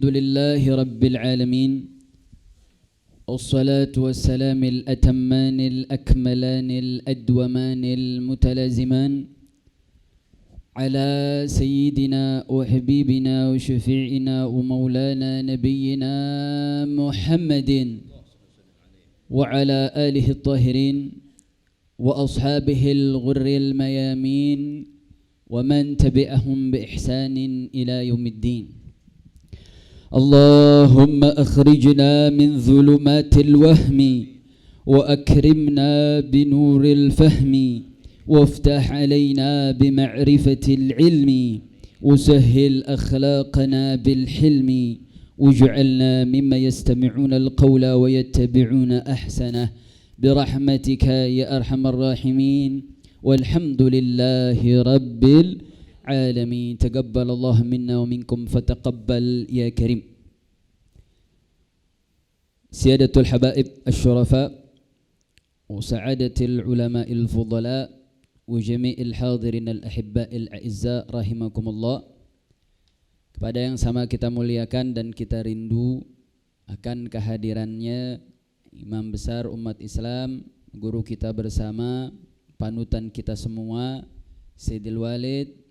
الحمد لله رب العالمين والصلاة والسلام الأتمان الأكملان الأدومان المتلازمان على سيدنا وحبيبنا وشفيعنا ومولانا نبينا محمد وعلى آله الطاهرين وأصحابه الغر الميامين ومن تبعهم بإحسان إلى يوم الدين. اللهم أخرجنا من ظلمات الوهم وأكرمنا بنور الفهم وافتح علينا بمعرفة العلم وسهل أخلاقنا بالحلم واجعلنا مما يستمعون القول ويتبعون أحسنه برحمتك يا أرحم الراحمين والحمد لله رب العالمين. تقبل الله منا ومنكم فتقبل يا كريم. سيادة الحبائب الشرفاء وسعادة العلماء الفضلاء وجميع الحاضرين الأحباء الأعزاء رحمكم الله. Kepada yang sama kita muliakan dan kita rindu akan kehadirannya Imam besar umat Islam, guru kita bersama, panutan kita semua, Sayyidil Walid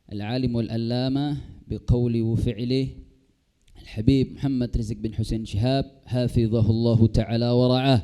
Al-Alimul Allamah biqawli wa fi'lih Al-Habib Muhammad Rizq bin Husain Shihab hafizahullahu ta'ala wa ra'ah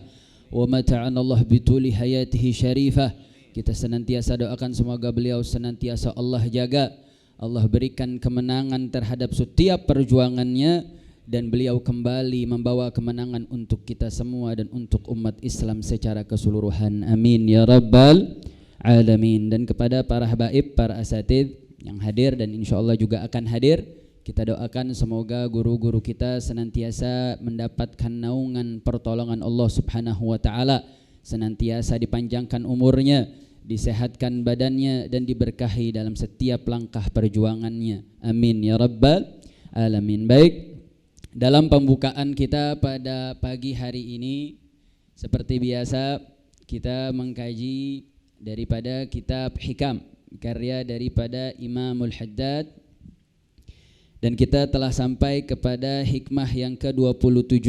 wa mata'ana Allah bituli hayatihi syarifah. Kita senantiasa doakan semoga beliau senantiasa Allah jaga, Allah berikan kemenangan terhadap setiap perjuangannya, dan beliau kembali membawa kemenangan untuk kita semua dan untuk umat Islam secara keseluruhan. Amin ya rabbal alamin. Dan kepada para habaib, para asatidz yang hadir dan insyaallah juga akan hadir, kita doakan semoga guru-guru kita senantiasa mendapatkan naungan pertolongan Allah Subhanahu wa taala, senantiasa dipanjangkan umurnya, disehatkan badannya dan diberkahi dalam setiap langkah perjuangannya. Amin ya rabbal alamin. Baik, dalam pembukaan kita pada pagi hari ini seperti biasa kita mengkaji daripada kitab Hikam karya daripada Imamul Haddad, dan kita telah sampai kepada hikmah yang ke-27.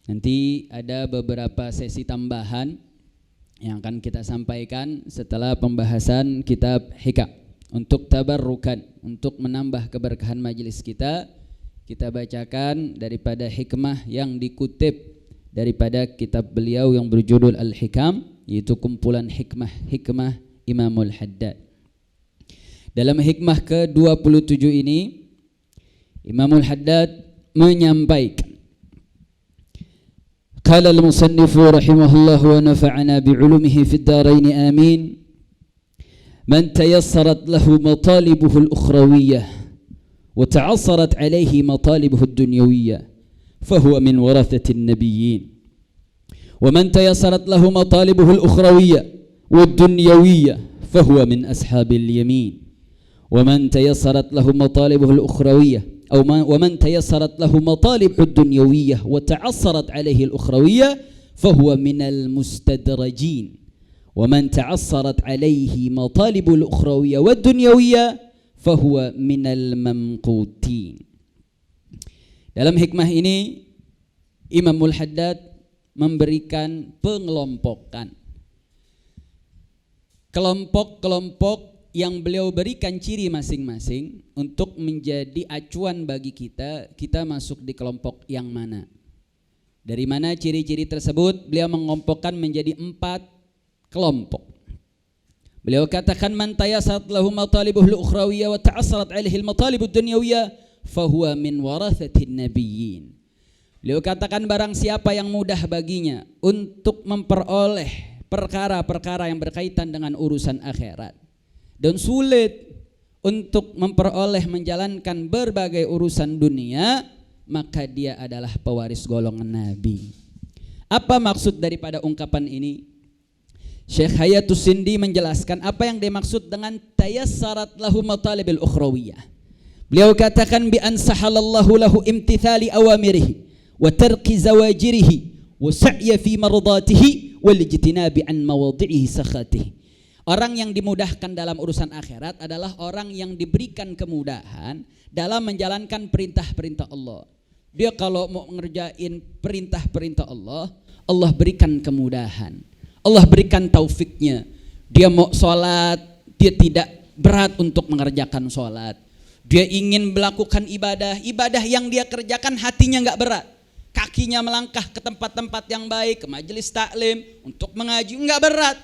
Nanti ada beberapa sesi tambahan yang akan kita sampaikan setelah pembahasan kitab Hikam untuk tabarrukan, untuk menambah keberkahan majelis kita. Kita bacakan daripada hikmah yang dikutip daripada kitab beliau yang berjudul Al-Hikam, yaitu kumpulan hikmah Imamul Haddad. Dalam hikmah ke-27 ini Imamul Haddad menyampaikan, qala al-musannifu rahimahullah wa nafa'ana bi'ulumihi fid darain amin, man tayassarat lahu matalibuhu al-ukhrawiyyah وتعصرت عليه مطالبه الدنيوية فهو من ورثة النبيين، ومن تيسرت له مطالبه الأخروية والدنيوية فهو من أصحاب اليمين، ومن تيسرت له مطالبه الأخروية ومن تيسرت له مطالب الدنيوية وتعصرت عليه الأخروية فهو من المستدرجين، ومن تعصرت عليه مطالب الأخروية والدنيوية fahuwa minal mamqutin. Dalam hikmah ini Imamul Haddad memberikan pengelompokan kelompok-kelompok yang beliau berikan ciri masing-masing untuk menjadi acuan bagi kita masuk di kelompok yang mana. Dari mana ciri-ciri tersebut? Beliau mengelompokkan menjadi 4 kelompok. Beliau katakan man tayassat lahu matalibuhul ukhrawiyah wa ta'assarat alaihi al-matalibud dunyawiyah fahuwa min warathatin nabiyyin. Beliau katakan barang siapa yang mudah baginya untuk memperoleh perkara-perkara yang berkaitan dengan urusan akhirat dan sulit untuk memperoleh menjalankan berbagai urusan dunia, maka dia adalah pewaris golongan nabi. Apa maksud daripada ungkapan ini? Syekh Hayatus Sindi menjelaskan apa yang dimaksud dengan tayassarat lahu matalibil ukhrawiyah. Beliau katakan bi an sahalallahu lahu imtithali awamirihi wa tarki zawajirihi wa sa'ya fi mardatihi wal ijtinabi an mawadhi'i sakhatihi. Orang yang dimudahkan dalam urusan akhirat adalah orang yang diberikan kemudahan dalam menjalankan perintah-perintah Allah. Dia kalau mau ngerjain perintah-perintah Allah, Allah berikan kemudahan. Allah berikan taufiknya. Dia mau sholat, dia tidak berat untuk mengerjakan sholat. Dia ingin melakukan ibadah, ibadah yang dia kerjakan hatinya gak berat. Kakinya melangkah ke tempat-tempat yang baik, ke majelis taklim, untuk mengaji, gak berat.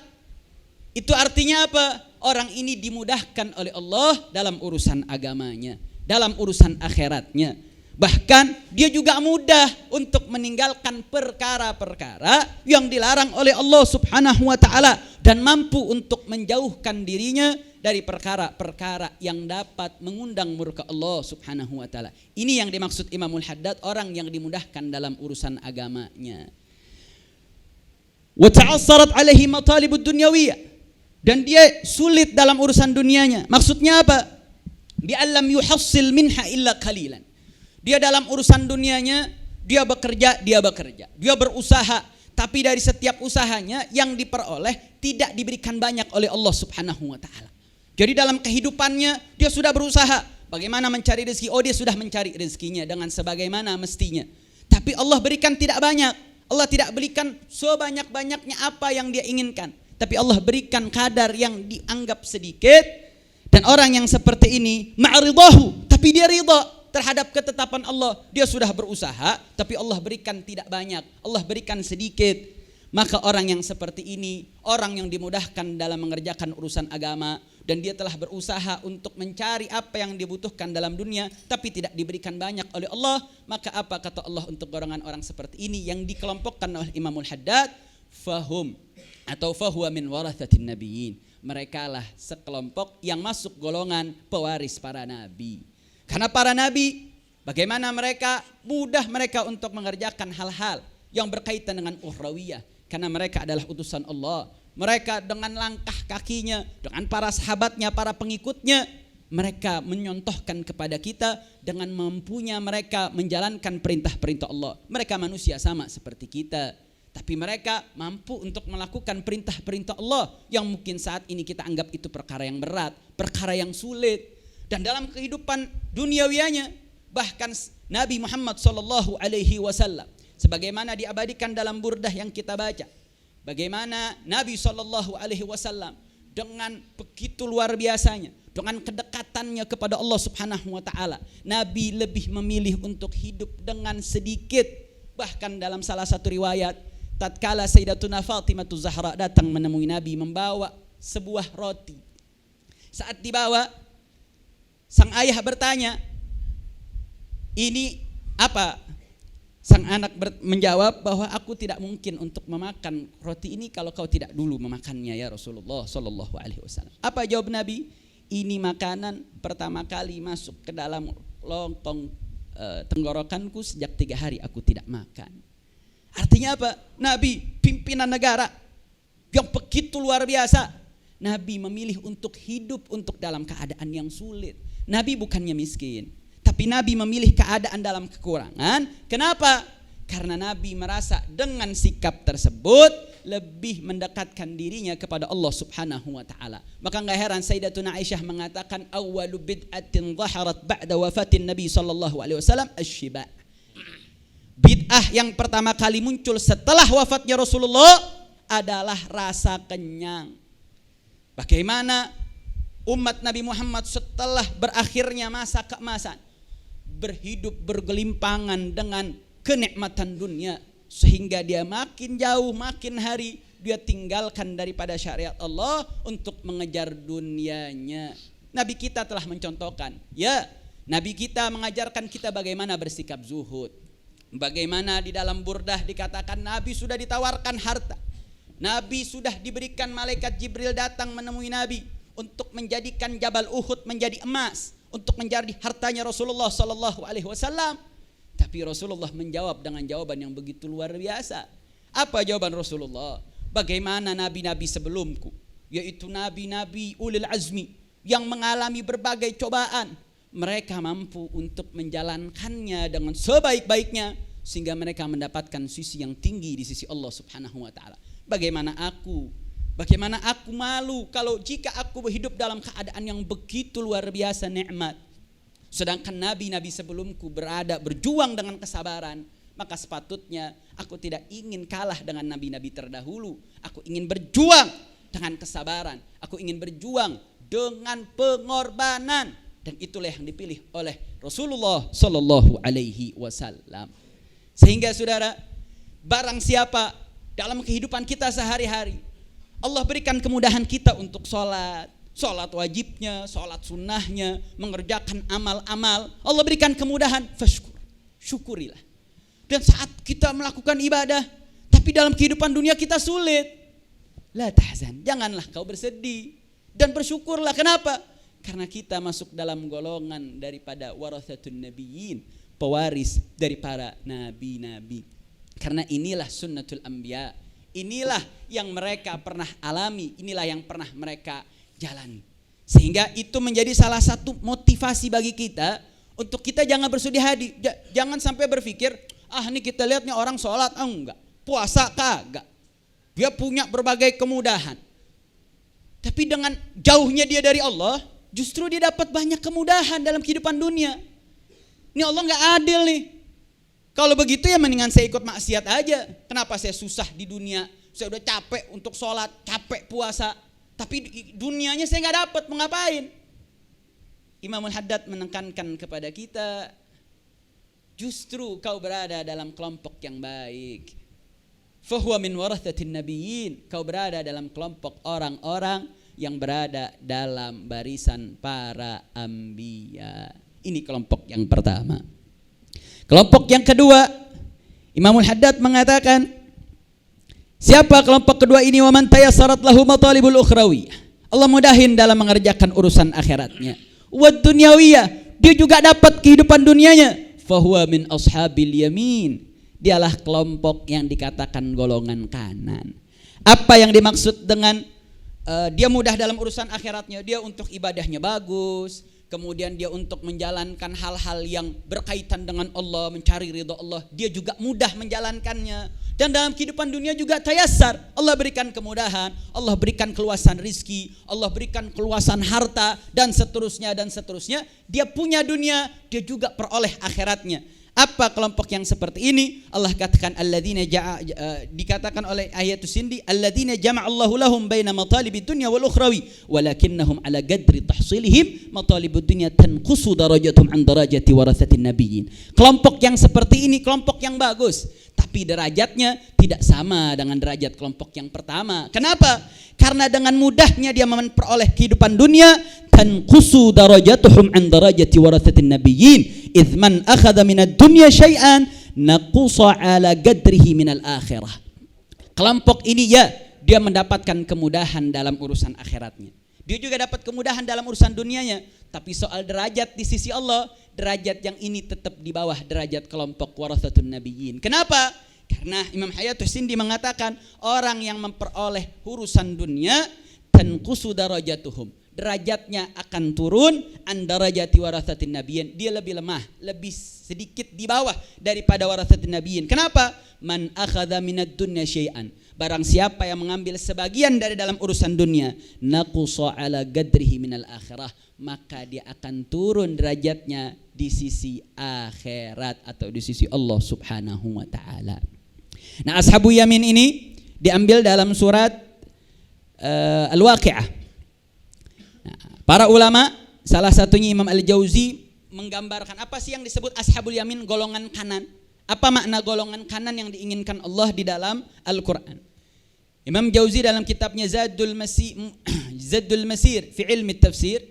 Itu artinya apa? Orang ini dimudahkan oleh Allah dalam urusan agamanya, dalam urusan akhiratnya. Bahkan dia juga mudah untuk meninggalkan perkara-perkara yang dilarang oleh Allah Subhanahu wa ta'ala, dan mampu untuk menjauhkan dirinya dari perkara-perkara yang dapat mengundang murka Allah Subhanahu wa ta'ala. Ini yang dimaksud Imamul Haddad, orang yang dimudahkan dalam urusan agamanya. Wa ta'assarat alaihi matalibud dunyawiyah, dan dia sulit dalam urusan dunianya. Maksudnya apa? Bi allam yuhassil minha illa qalilan. Dia dalam urusan dunianya, dia bekerja, dia berusaha, tapi dari setiap usahanya yang diperoleh tidak diberikan banyak oleh Allah Subhanahu wa ta'ala. Jadi dalam kehidupannya dia sudah berusaha bagaimana mencari rezeki. Oh, dia sudah mencari rezekinya dengan sebagaimana mestinya, tapi Allah berikan tidak banyak. Allah tidak berikan sebanyak-banyaknya apa yang dia inginkan, tapi Allah berikan kadar yang dianggap sedikit. Dan orang yang seperti ini ma'ridahu, tapi dia ridha terhadap ketetapan Allah. Dia sudah berusaha, tapi Allah berikan tidak banyak, Allah berikan sedikit. Maka orang yang seperti ini, orang yang dimudahkan dalam mengerjakan urusan agama, dan dia telah berusaha untuk mencari apa yang dibutuhkan dalam dunia, tapi tidak diberikan banyak oleh Allah. Maka apa kata Allah untuk golongan orang seperti ini yang dikelompokkan oleh Imamul Haddad? Fahum atau fahuwa min warathatin nabiyyin. Mereka lah sekelompok yang masuk golongan pewaris para nabi. Karena para nabi, bagaimana mereka mudah mereka untuk mengerjakan hal-hal yang berkaitan dengan ukhrawiyah, karena mereka adalah utusan Allah. Mereka dengan langkah kakinya, dengan para sahabatnya, para pengikutnya, mereka menyontohkan kepada kita dengan mampunya mereka menjalankan perintah-perintah Allah. Mereka manusia sama seperti kita, tapi mereka mampu untuk melakukan perintah-perintah Allah yang mungkin saat ini kita anggap itu perkara yang berat, perkara yang sulit. Dan dalam kehidupan duniawianya, bahkan Nabi Muhammad SAW, sebagaimana diabadikan dalam burdah yang kita baca, bagaimana Nabi SAW dengan begitu luar biasanya, dengan kedekatannya kepada Allah Subhanahu wa ta'ala, Nabi lebih memilih untuk hidup dengan sedikit. Bahkan dalam salah satu riwayat, tatkala Sayyidatuna Fatimah Zahra datang menemui Nabi membawa sebuah roti. Saat dibawa, sang ayah bertanya, ini apa? Sang anak menjawab bahwa aku tidak mungkin untuk memakan roti ini kalau kau tidak dulu memakannya ya Rasulullah sallallahu alaihi wasallam. Apa jawab Nabi? Ini makanan pertama kali masuk ke dalam lontong tenggorokanku sejak 3 hari aku tidak makan. Artinya apa? Nabi pimpinan negara yang begitu luar biasa, Nabi memilih untuk hidup untuk dalam keadaan yang sulit. Nabi bukannya miskin, tapi Nabi memilih keadaan dalam kekurangan. Kenapa? Karena Nabi merasa dengan sikap tersebut lebih mendekatkan dirinya kepada Allah Subhanahu wa ta'ala. Maka enggak heran Sayyidatuna Aisyah mengatakan awwalu bid'atin dhaharat ba'da wafatin Nabi sallallahu alaihi wasallam asy-syiba. Bid'ah yang pertama kali muncul setelah wafatnya Rasulullah adalah rasa kenyang. Bagaimana umat Nabi Muhammad setelah berakhirnya masa keemasan berhidup bergelimpangan dengan kenikmatan dunia, sehingga dia makin jauh, makin hari dia tinggalkan daripada syariat Allah untuk mengejar dunianya. Nabi kita telah mencontohkan, ya, Nabi kita mengajarkan kita bagaimana bersikap zuhud. Bagaimana di dalam burdah dikatakan Nabi sudah ditawarkan harta, Nabi sudah diberikan malaikat Jibril datang menemui Nabi untuk menjadikan Jabal Uhud menjadi emas, untuk menjadi hartanya Rasulullah sallallahu alaihi wasallam. Tapi Rasulullah menjawab dengan jawaban yang begitu luar biasa. Apa jawaban Rasulullah? Bagaimana nabi-nabi sebelumku, yaitu nabi-nabi ulil azmi yang mengalami berbagai cobaan, mereka mampu untuk menjalankannya dengan sebaik-baiknya sehingga mereka mendapatkan sisi yang tinggi di sisi Allah Subhanahu wa taala. Bagaimana aku Bagaimana aku malu kalau jika aku hidup dalam keadaan yang begitu luar biasa nikmat. Sedangkan nabi-nabi sebelumku berjuang dengan kesabaran. Maka sepatutnya aku tidak ingin kalah dengan nabi-nabi terdahulu. Aku ingin berjuang dengan kesabaran. Aku ingin berjuang dengan pengorbanan. Dan itulah yang dipilih oleh Rasulullah Sallallahu Alaihi Wasallam. Sehingga saudara, barang siapa dalam kehidupan kita sehari-hari Allah berikan kemudahan kita untuk sholat wajibnya, sholat sunnahnya, mengerjakan amal-amal. Allah berikan kemudahan, fashkur, syukurilah. Dan saat kita melakukan ibadah, tapi dalam kehidupan dunia kita sulit, la tahzan, janganlah kau bersedih dan bersyukurlah. Kenapa? Karena kita masuk dalam golongan daripada warathatun nabiyyin, pewaris dari para nabi-nabi. Karena inilah sunnatul anbiya. Inilah yang mereka pernah alami, inilah yang pernah mereka jalani. Sehingga itu menjadi salah satu motivasi bagi kita untuk kita jangan bersedih hati. Jangan sampai berpikir, ini kita lihat nih orang sholat, enggak, puasa kagak. Dia punya berbagai kemudahan. Tapi dengan jauhnya dia dari Allah, justru dia dapat banyak kemudahan dalam kehidupan dunia. Ini Allah enggak adil nih. Kalau begitu ya mendingan saya ikut maksiat aja. Kenapa saya susah di dunia? Saya udah capek untuk sholat, capek puasa. Tapi dunianya saya gak dapat, mau ngapain? Imamul Haddad menekankan kepada kita, justru kau berada dalam kelompok yang baik. Fahuwa min warathatin nabiyyin. Kau berada dalam kelompok orang-orang yang berada dalam barisan para anbiya. Ini kelompok yang pertama. Kelompok yang kedua, Imamul Haddad mengatakan, siapa kelompok kedua ini? Wa man tayassarat lahu matalibul ukhrawiyah. Allah mudahin dalam mengerjakan urusan akhiratnya. Wa dunyawiyah, dia juga dapat kehidupan dunianya. Fahuwa min ashabil yamin. Dialah kelompok yang dikatakan golongan kanan. Apa yang dimaksud dengan dia mudah dalam urusan akhiratnya? Dia untuk ibadahnya bagus, kemudian dia untuk menjalankan hal-hal yang berkaitan dengan Allah, mencari ridha Allah, dia juga mudah menjalankannya. Dan dalam kehidupan dunia juga tayassar. Allah berikan kemudahan, Allah berikan keluasan rizki, Allah berikan keluasan harta, dan seterusnya dan seterusnya. Dia punya dunia, dia juga peroleh akhiratnya. Apa kelompok yang seperti ini? Allah katakan alladzina dikatakan oleh ayat sindi, alladzina jama'allahu lahum baina matalibid dunya wal ukhrawi walakinnahum ala qadri tahsilihim matalibud dunya tanqusu darajatuhum an darajati warathatin nabiyyin. Kelompok yang seperti ini kelompok yang bagus, tapi derajatnya tidak sama dengan derajat kelompok yang pertama. Kenapa? Karena dengan mudahnya dia memperoleh kehidupan dunia, tanqusu darajatuhum an darajati warathatin nabiyyin. Idz man akhadha minad dunya syai'an naqusa ala qadrihi minal akhirah. Kelompok ini ya, dia mendapatkan kemudahan dalam urusan akhiratnya. Dia juga dapat kemudahan dalam urusan dunianya, tapi soal derajat di sisi Allah, derajat yang ini tetap di bawah derajat kelompok warathatun nabiyyin. Kenapa? Karena Imam Hayatus Sindi mengatakan orang yang memperoleh urusan dunia tanqusu darajatuhum, derajatnya akan turun an darajati warathatin nabiyyin. Dia lebih lemah, lebih sedikit di bawah daripada warathatin nabiyyin. Kenapa? Man akhadha minad dunya syai'an, barang siapa yang mengambil sebagian dari dalam urusan dunia, naqusa ala qadrihi minal akhirah, maka dia akan turun derajatnya di sisi akhirat atau di sisi Allah Subhanahu wa taala. Nah, ashabul yamin ini diambil dalam surat Al-Waqi'ah. Nah, para ulama, salah satunya Imam Al-Jauzi menggambarkan apa sih yang disebut ashabul yamin, golongan kanan. Apa makna golongan kanan yang diinginkan Allah di dalam Al-Quran? Imam Jauzi dalam kitabnya Zadul Masir fi ilmi tafsir,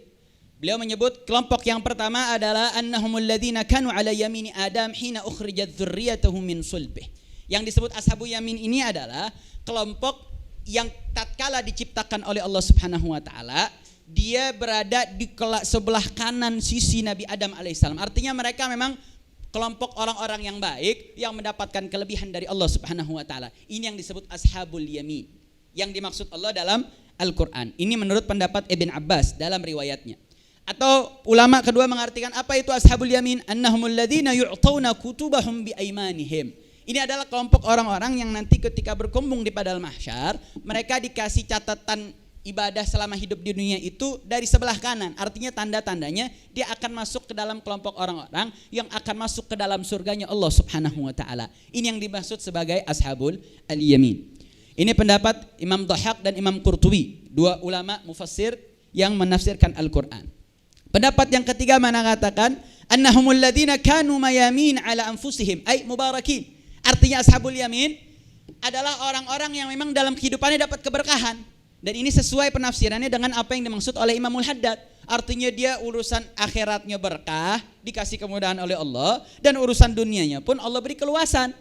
beliau menyebut kelompok yang pertama adalah annahumul ladzina kanu ala yamini Adam hina ukhrijat dzurriyyatuhum min sulbih. Yang disebut ashabul yamin ini adalah kelompok yang tatkala diciptakan oleh Allah Subhanahu wa taala, dia berada di sebelah kanan sisi Nabi Adam alaihissalam. Artinya mereka memang kelompok orang-orang yang baik yang mendapatkan kelebihan dari Allah Subhanahu wa taala. Ini yang disebut ashabul yamin yang dimaksud Allah dalam Al-Qur'an. Ini menurut pendapat Ibn Abbas dalam riwayatnya. Atau ulama kedua mengartikan apa itu ashabul yamin? Annahumul ladzina yu'tawna kutubahum bi aymanihim. Ini adalah kelompok orang-orang yang nanti ketika berkumpul di padang mahsyar, mereka dikasih catatan ibadah selama hidup di dunia itu dari sebelah kanan. Artinya tanda-tandanya dia akan masuk ke dalam kelompok orang-orang yang akan masuk ke dalam surganya Allah Subhanahu wa taala. Ini yang dimaksud sebagai ashabul al-yamin. Ini pendapat Imam Dhahak dan Imam Qurtubi, dua ulama mufassir yang menafsirkan Al-Qur'an. Pendapat yang ketiga mengatakan annahumul ladzina kanu mayamin ala anfusihim ay mubarakin. Artinya ashabul yamin adalah orang-orang yang memang dalam kehidupannya dapat keberkahan. Dan ini sesuai penafsirannya dengan apa yang dimaksud oleh Imamul Haddad. Artinya dia urusan akhiratnya berkah, dikasih kemudahan oleh Allah, dan urusan dunianya pun Allah beri keluasan.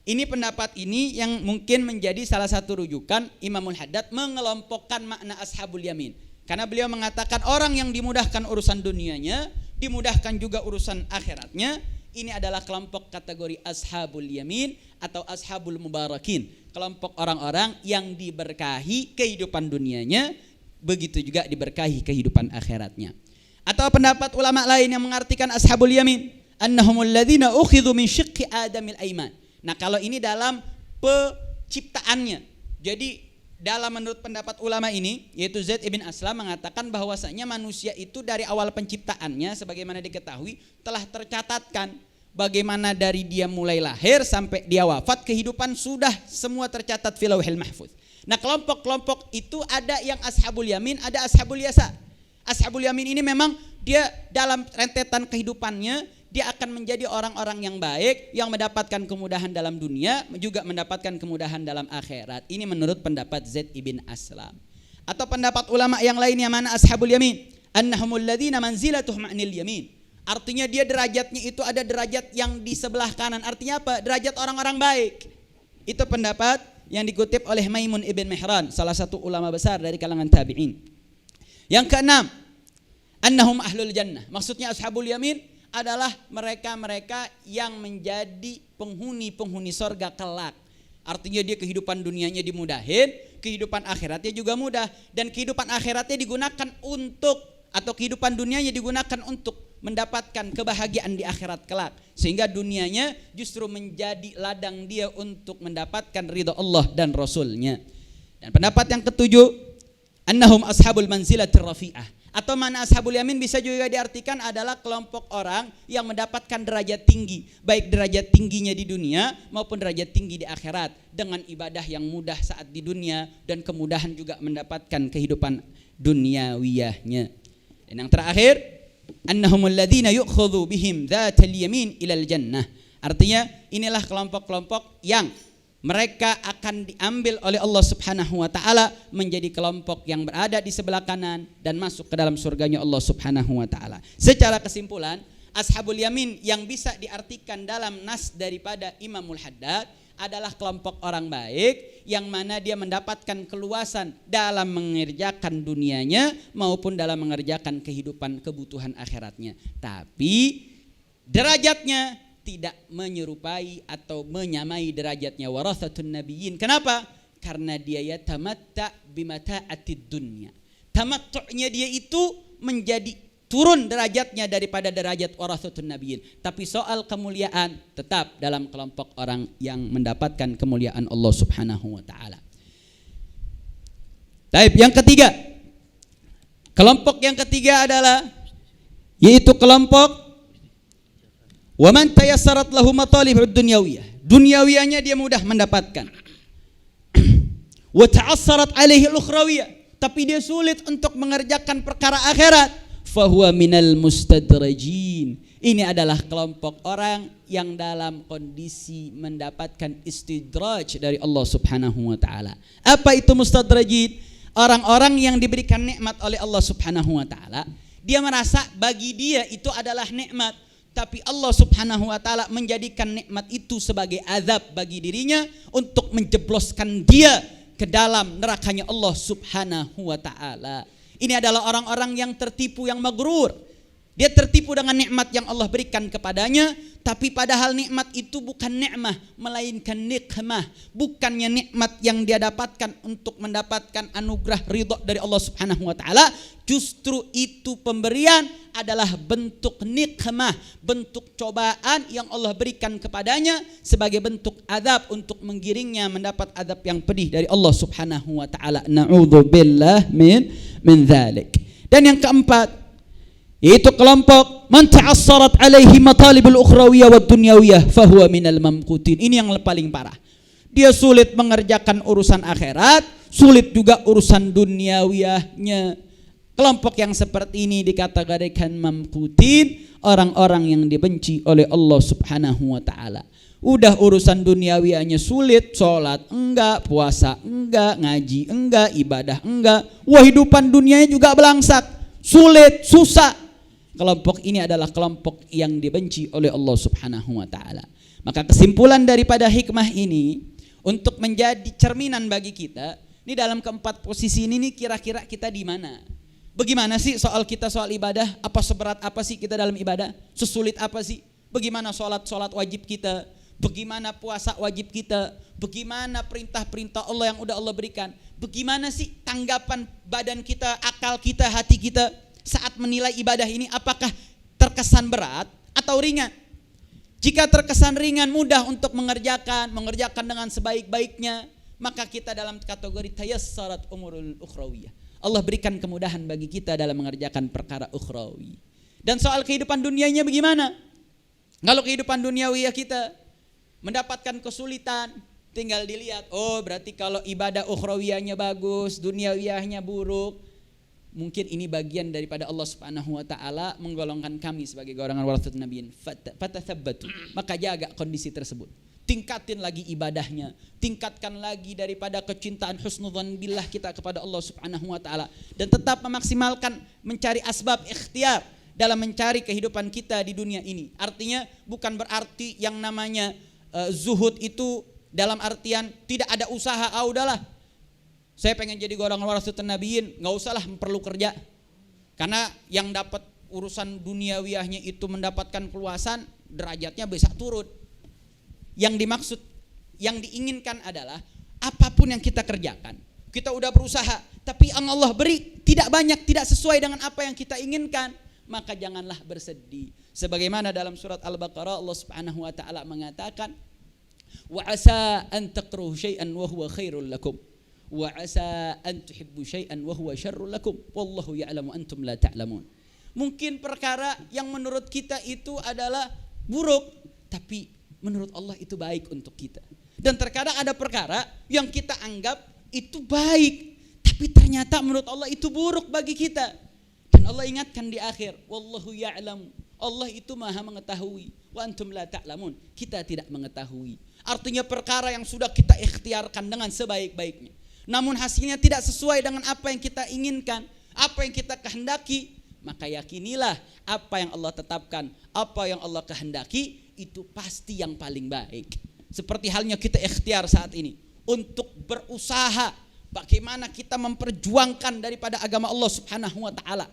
Ini pendapat ini yang mungkin menjadi salah satu rujukan Imamul Haddad mengelompokkan makna ashabul yamin. Karena beliau mengatakan orang yang dimudahkan urusan dunianya, dimudahkan juga urusan akhiratnya. Ini adalah kelompok kategori ashabul yamin atau ashabul mubarakin. Kelompok orang-orang yang diberkahi kehidupan dunianya, begitu juga diberkahi kehidupan akhiratnya. Atau pendapat ulama lain yang mengartikan ashabul yamin, annahumul ladzina ukhidhu min syiqqi adamil aiman. Nah, kalau ini dalam penciptaannya. Jadi dalam menurut pendapat ulama ini, yaitu Zaid ibn Aslam mengatakan bahwasanya manusia itu dari awal penciptaannya sebagaimana diketahui telah tercatatkan bagaimana dari dia mulai lahir sampai dia wafat, kehidupan sudah semua tercatat fi lauhil mahfuz. Nah, kelompok-kelompok itu ada yang ashabul yamin, ada ashabul yasar. Ashabul yamin ini memang dia dalam rentetan kehidupannya dia akan menjadi orang-orang yang baik, yang mendapatkan kemudahan dalam dunia, juga mendapatkan kemudahan dalam akhirat. Ini menurut pendapat Zaid ibn Aslam. Atau pendapat ulama yang lainnya mana ashabul yamin, annahumul ladzina manzilatuhum anil yamin. Artinya dia derajatnya itu ada derajat yang di sebelah kanan. Artinya apa? Derajat orang-orang baik. Itu pendapat yang dikutip oleh Maimun ibn Mihran, salah satu ulama besar dari kalangan tabi'in. Yang keenam, annahum ahlul jannah. Maksudnya ashabul yamin adalah mereka-mereka yang menjadi penghuni-penghuni sorga kelak. Artinya dia kehidupan dunianya dimudahin, kehidupan akhiratnya juga mudah. Dan kehidupan akhiratnya digunakan untuk, atau kehidupan dunianya digunakan untuk mendapatkan kebahagiaan di akhirat kelak. Sehingga dunianya justru menjadi ladang dia untuk mendapatkan ridha Allah dan Rasulnya. Dan pendapat yang ketujuh, annahum ashabul manzilatir rafi'ah. Atau mana ashabul yamin bisa juga diartikan adalah kelompok orang yang mendapatkan derajat tinggi, baik derajat tingginya di dunia maupun derajat tinggi di akhirat, dengan ibadah yang mudah saat di dunia dan kemudahan juga mendapatkan kehidupan duniawiyahnya. Dan yang terakhir, annahumul ladzina yu'khadhu bihim dzatal yamin ilal jannah. Artinya inilah kelompok-kelompok yang mereka akan diambil oleh Allah Subhanahu wa taala menjadi kelompok yang berada di sebelah kanan dan masuk ke dalam surganya Allah Subhanahu wa taala. Secara kesimpulan, ashabul yamin yang bisa diartikan dalam nas daripada Imamul Haddad adalah kelompok orang baik yang mana dia mendapatkan keluasan dalam mengerjakan dunianya maupun dalam mengerjakan kehidupan kebutuhan akhiratnya. Tapi derajatnya tidak menyerupai atau menyamai derajatnya warathatun nabiyyin. Kenapa? Karena dia ya tamatta bimata'atid dunya. Tamattu'nya dia itu menjadi turun derajatnya daripada derajat warathatun nabiyyin. Tapi soal kemuliaan tetap dalam kelompok orang yang mendapatkan kemuliaan Allah Subhanahu wa taala. Baik, yang ketiga. Kelompok yang ketiga adalah yaitu kelompok wa man tayassarat lahu matalibud dunyawiyah. Duniawiyahnya dia mudah mendapatkan. Wa ta'assarat alaihi al-ukhrawiyah, tapi dia sulit untuk mengerjakan perkara akhirat. Fa huwa minal mustadrajin. Ini adalah kelompok orang yang dalam kondisi mendapatkan istidraj dari Allah Subhanahu wa taala. Apa itu mustadrajin? Orang-orang yang diberikan nikmat oleh Allah Subhanahu wa taala, dia merasa bagi dia itu adalah nikmat. Tapi Allah Subhanahu wa taala menjadikan nikmat itu sebagai azab bagi dirinya untuk menjebloskan dia ke dalam nerakanya Allah Subhanahu wa taala. Ini adalah orang-orang yang tertipu, yang magrur. Dia tertipu dengan nikmat yang Allah berikan kepadanya, tapi padahal nikmat itu bukan nikmah, melainkan nikmah. Bukannya nikmat yang dia dapatkan untuk mendapatkan anugerah ridha dari Allah Subhanahu wa taala, justru itu pemberian adalah bentuk nikmah, bentuk cobaan yang Allah berikan kepadanya sebagai bentuk azab untuk menggiringnya mendapat azab yang pedih dari Allah Subhanahu wa taala. Na'udzubillah min dzalik. Dan yang keempat, yaitu kelompok man ta'assarat alaihi matalibul ukhrawiyah wad dunyawiyah fahuwa minal mamqutin. Ini yang paling parah. Dia sulit mengerjakan urusan akhirat, sulit juga urusan duniawiyahnya. Kelompok yang seperti ini dikategorikan mamqutin, orang-orang yang dibenci oleh Allah Subhanahu wa taala. Udah urusan duniawiyahnya sulit, sholat enggak, puasa enggak, ngaji enggak, ibadah enggak. Kehidupan dunianya juga belangsak, sulit, susah. Kelompok ini adalah kelompok yang dibenci oleh Allah Subhanahu wa taala. Maka kesimpulan daripada hikmah ini untuk menjadi cerminan bagi kita, ini dalam keempat posisi ini kira-kira kita di mana? Bagaimana sih soal kita soal ibadah? Apa seberat apa sih kita dalam ibadah? Sesulit apa sih? Bagaimana sholat wajib kita? Bagaimana puasa wajib kita? Bagaimana perintah-perintah Allah yang udah Allah berikan? Bagaimana sih tanggapan badan kita, akal kita, hati kita saat menilai ibadah ini, apakah terkesan berat atau ringan? Jika terkesan ringan, mudah untuk mengerjakan dengan sebaik-baiknya, maka kita dalam kategori tayassarat umurul ukhrawiyah. Allah berikan kemudahan bagi kita dalam mengerjakan perkara ukhrawi. Dan soal kehidupan dunianya bagaimana? Kalau kehidupan duniawiyah kita mendapatkan kesulitan, tinggal dilihat, oh berarti kalau ibadah ukhrawiyahnya bagus, duniawiyahnya buruk, mungkin ini bagian daripada Allah Subhanahu wa taala menggolongkan kami sebagai golongan warasatul nabiyyin. Fatathabbatu. Maka jaga kondisi tersebut. Tingkatin lagi ibadahnya, tingkatkan lagi daripada kecintaan husnudzan billah kita kepada Allah Subhanahu wa taala, dan tetap memaksimalkan mencari asbab ikhtiar dalam mencari kehidupan kita di dunia ini. Artinya bukan berarti yang namanya zuhud itu dalam artian tidak ada usaha, udahlah saya pengen jadi golongan warasatul nabiyyin, enggak usahlah perlu kerja. Karena yang dapat urusan duniawiyahnya itu mendapatkan keluasan, derajatnya bisa turun. Yang dimaksud, yang diinginkan adalah apapun yang kita kerjakan, kita udah berusaha, tapi yang Allah beri tidak banyak, tidak sesuai dengan apa yang kita inginkan, maka janganlah bersedih. Sebagaimana dalam surat Al-Baqarah Allah Subhanahu wa taala mengatakan, wa asa an takrahu syai'an wa huwa khairul lakum wa asa an tuhibbu syai'an wa huwa syarrul lakum wallahu ya'lamu antum la ta'lamun. Mungkin perkara yang menurut kita itu adalah buruk, tapi menurut Allah itu baik untuk kita. Dan terkadang ada perkara yang kita anggap itu baik, tapi ternyata menurut Allah itu buruk bagi kita. Dan Allah ingatkan di akhir, wallahu ya'lamu, Allah itu maha mengetahui, wa antum la ta'lamun, kita tidak mengetahui. Artinya perkara yang sudah kita ikhtiarkan dengan sebaik-baiknya, namun hasilnya tidak sesuai dengan apa yang kita inginkan, apa yang kita kehendaki, maka yakinilah apa yang Allah tetapkan, apa yang Allah kehendaki itu pasti yang paling baik. Seperti halnya kita ikhtiar saat ini untuk berusaha bagaimana kita memperjuangkan daripada agama Allah Subhanahu wa taala.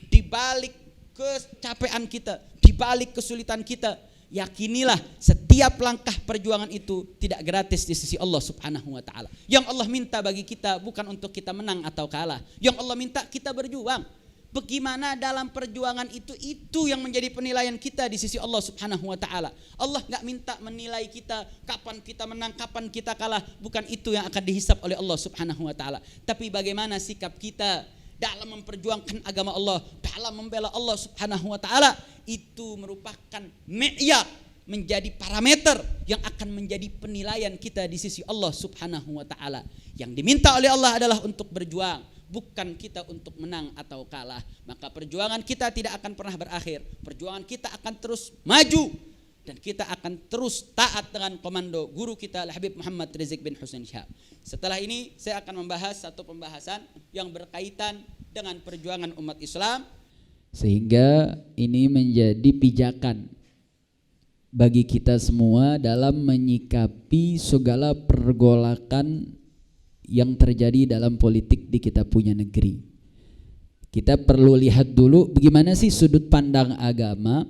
Di balik kecapean kita, di balik kesulitan kita, yakinilah setiap langkah perjuangan itu tidak gratis di sisi Allah Subhanahu wa taala. Yang Allah minta bagi kita bukan untuk kita menang atau kalah. Yang Allah minta kita berjuang. Bagaimana dalam perjuangan itu yang menjadi penilaian kita di sisi Allah Subhanahu wa taala. Allah enggak minta menilai kita kapan kita menang, kapan kita kalah, bukan itu yang akan dihisab oleh Allah Subhanahu wa taala. Tapi bagaimana sikap kita dalam memperjuangkan agama Allah, dalam membela Allah Subhanahu wa taala, itu merupakan mi'yar, menjadi parameter yang akan menjadi penilaian kita di sisi Allah Subhanahu wa taala. Yang diminta oleh Allah adalah untuk berjuang, bukan kita untuk menang atau kalah. Maka perjuangan kita tidak akan pernah berakhir. Perjuangan kita akan terus maju, dan kita akan terus taat dengan komando guru kita Al-Habib Muhammad Rizik bin Husain Syihab. Setelah ini saya akan membahas satu pembahasan yang berkaitan dengan perjuangan umat Islam, sehingga ini menjadi pijakan bagi kita semua dalam menyikapi segala pergolakan yang terjadi dalam politik di kita punya negeri. Kita perlu lihat dulu bagaimana sih sudut pandang agama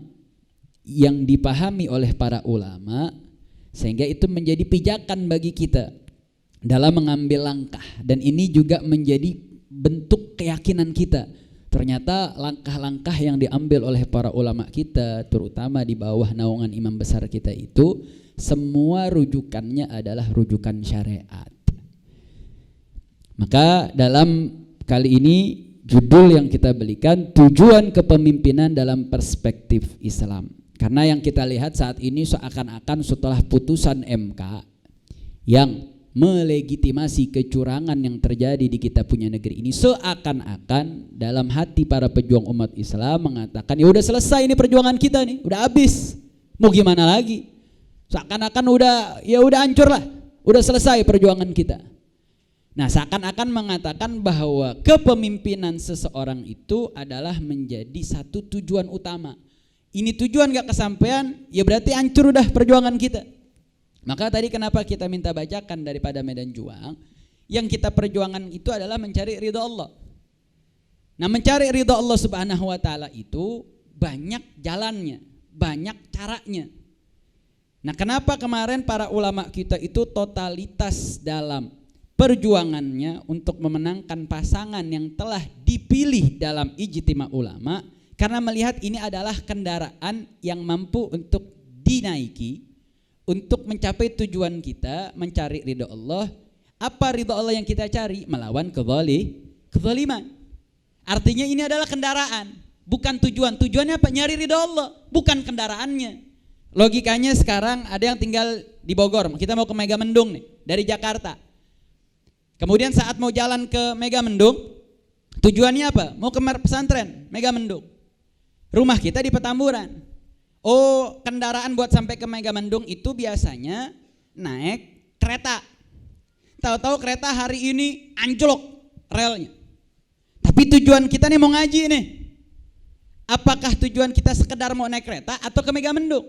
yang dipahami oleh para ulama, sehingga itu menjadi pijakan bagi kita dalam mengambil langkah. Dan ini juga menjadi bentuk keyakinan kita. Ternyata langkah-langkah yang diambil oleh para ulama kita, terutama di bawah naungan imam besar kita itu, semua rujukannya adalah rujukan syariat. Maka dalam kali ini judul yang kita berikan, tujuan kepemimpinan dalam perspektif Islam. Karena yang kita lihat saat ini seakan-akan setelah putusan MK yang melegitimasi kecurangan yang terjadi di kita punya negeri ini, seakan-akan dalam hati para pejuang umat Islam mengatakan, ya udah selesai ini perjuangan kita nih, udah habis, mau gimana lagi? Seakan-akan udah hancur lah, udah selesai perjuangan kita. Nah, seakan-akan mengatakan bahwa kepemimpinan seseorang itu adalah menjadi satu tujuan utama. Ini tujuan gak kesampaian, ya berarti hancur udah perjuangan kita. Maka tadi kenapa kita minta bacakan daripada Medan Juang, yang kita perjuangan itu adalah mencari ridha Allah. Nah, mencari ridha Allah Subhanahu wa taala itu banyak jalannya, banyak caranya. Nah, kenapa kemarin para ulama kita itu totalitas dalam perjuangannya untuk memenangkan pasangan yang telah dipilih dalam ijtima ulama, karena melihat ini adalah kendaraan yang mampu untuk dinaiki untuk mencapai tujuan kita, mencari ridha Allah. Apa ridha Allah yang kita cari? Melawan kezaliman. Artinya ini adalah kendaraan, bukan tujuan. Tujuannya apa? Nyari ridha Allah, bukan kendaraannya. Logikanya sekarang ada yang tinggal di Bogor, kita mau ke Megamendung nih dari Jakarta. Kemudian saat mau jalan ke Megamendung, tujuannya apa? Mau ke pesantren Megamendung. Rumah kita di Petamburan. Oh, kendaraan buat sampai ke Megamendung itu biasanya naik kereta. Tahu-tahu kereta hari ini anjlok relnya. Tapi tujuan kita nih mau ngaji nih. Apakah tujuan kita sekedar mau naik kereta atau ke Megamendung?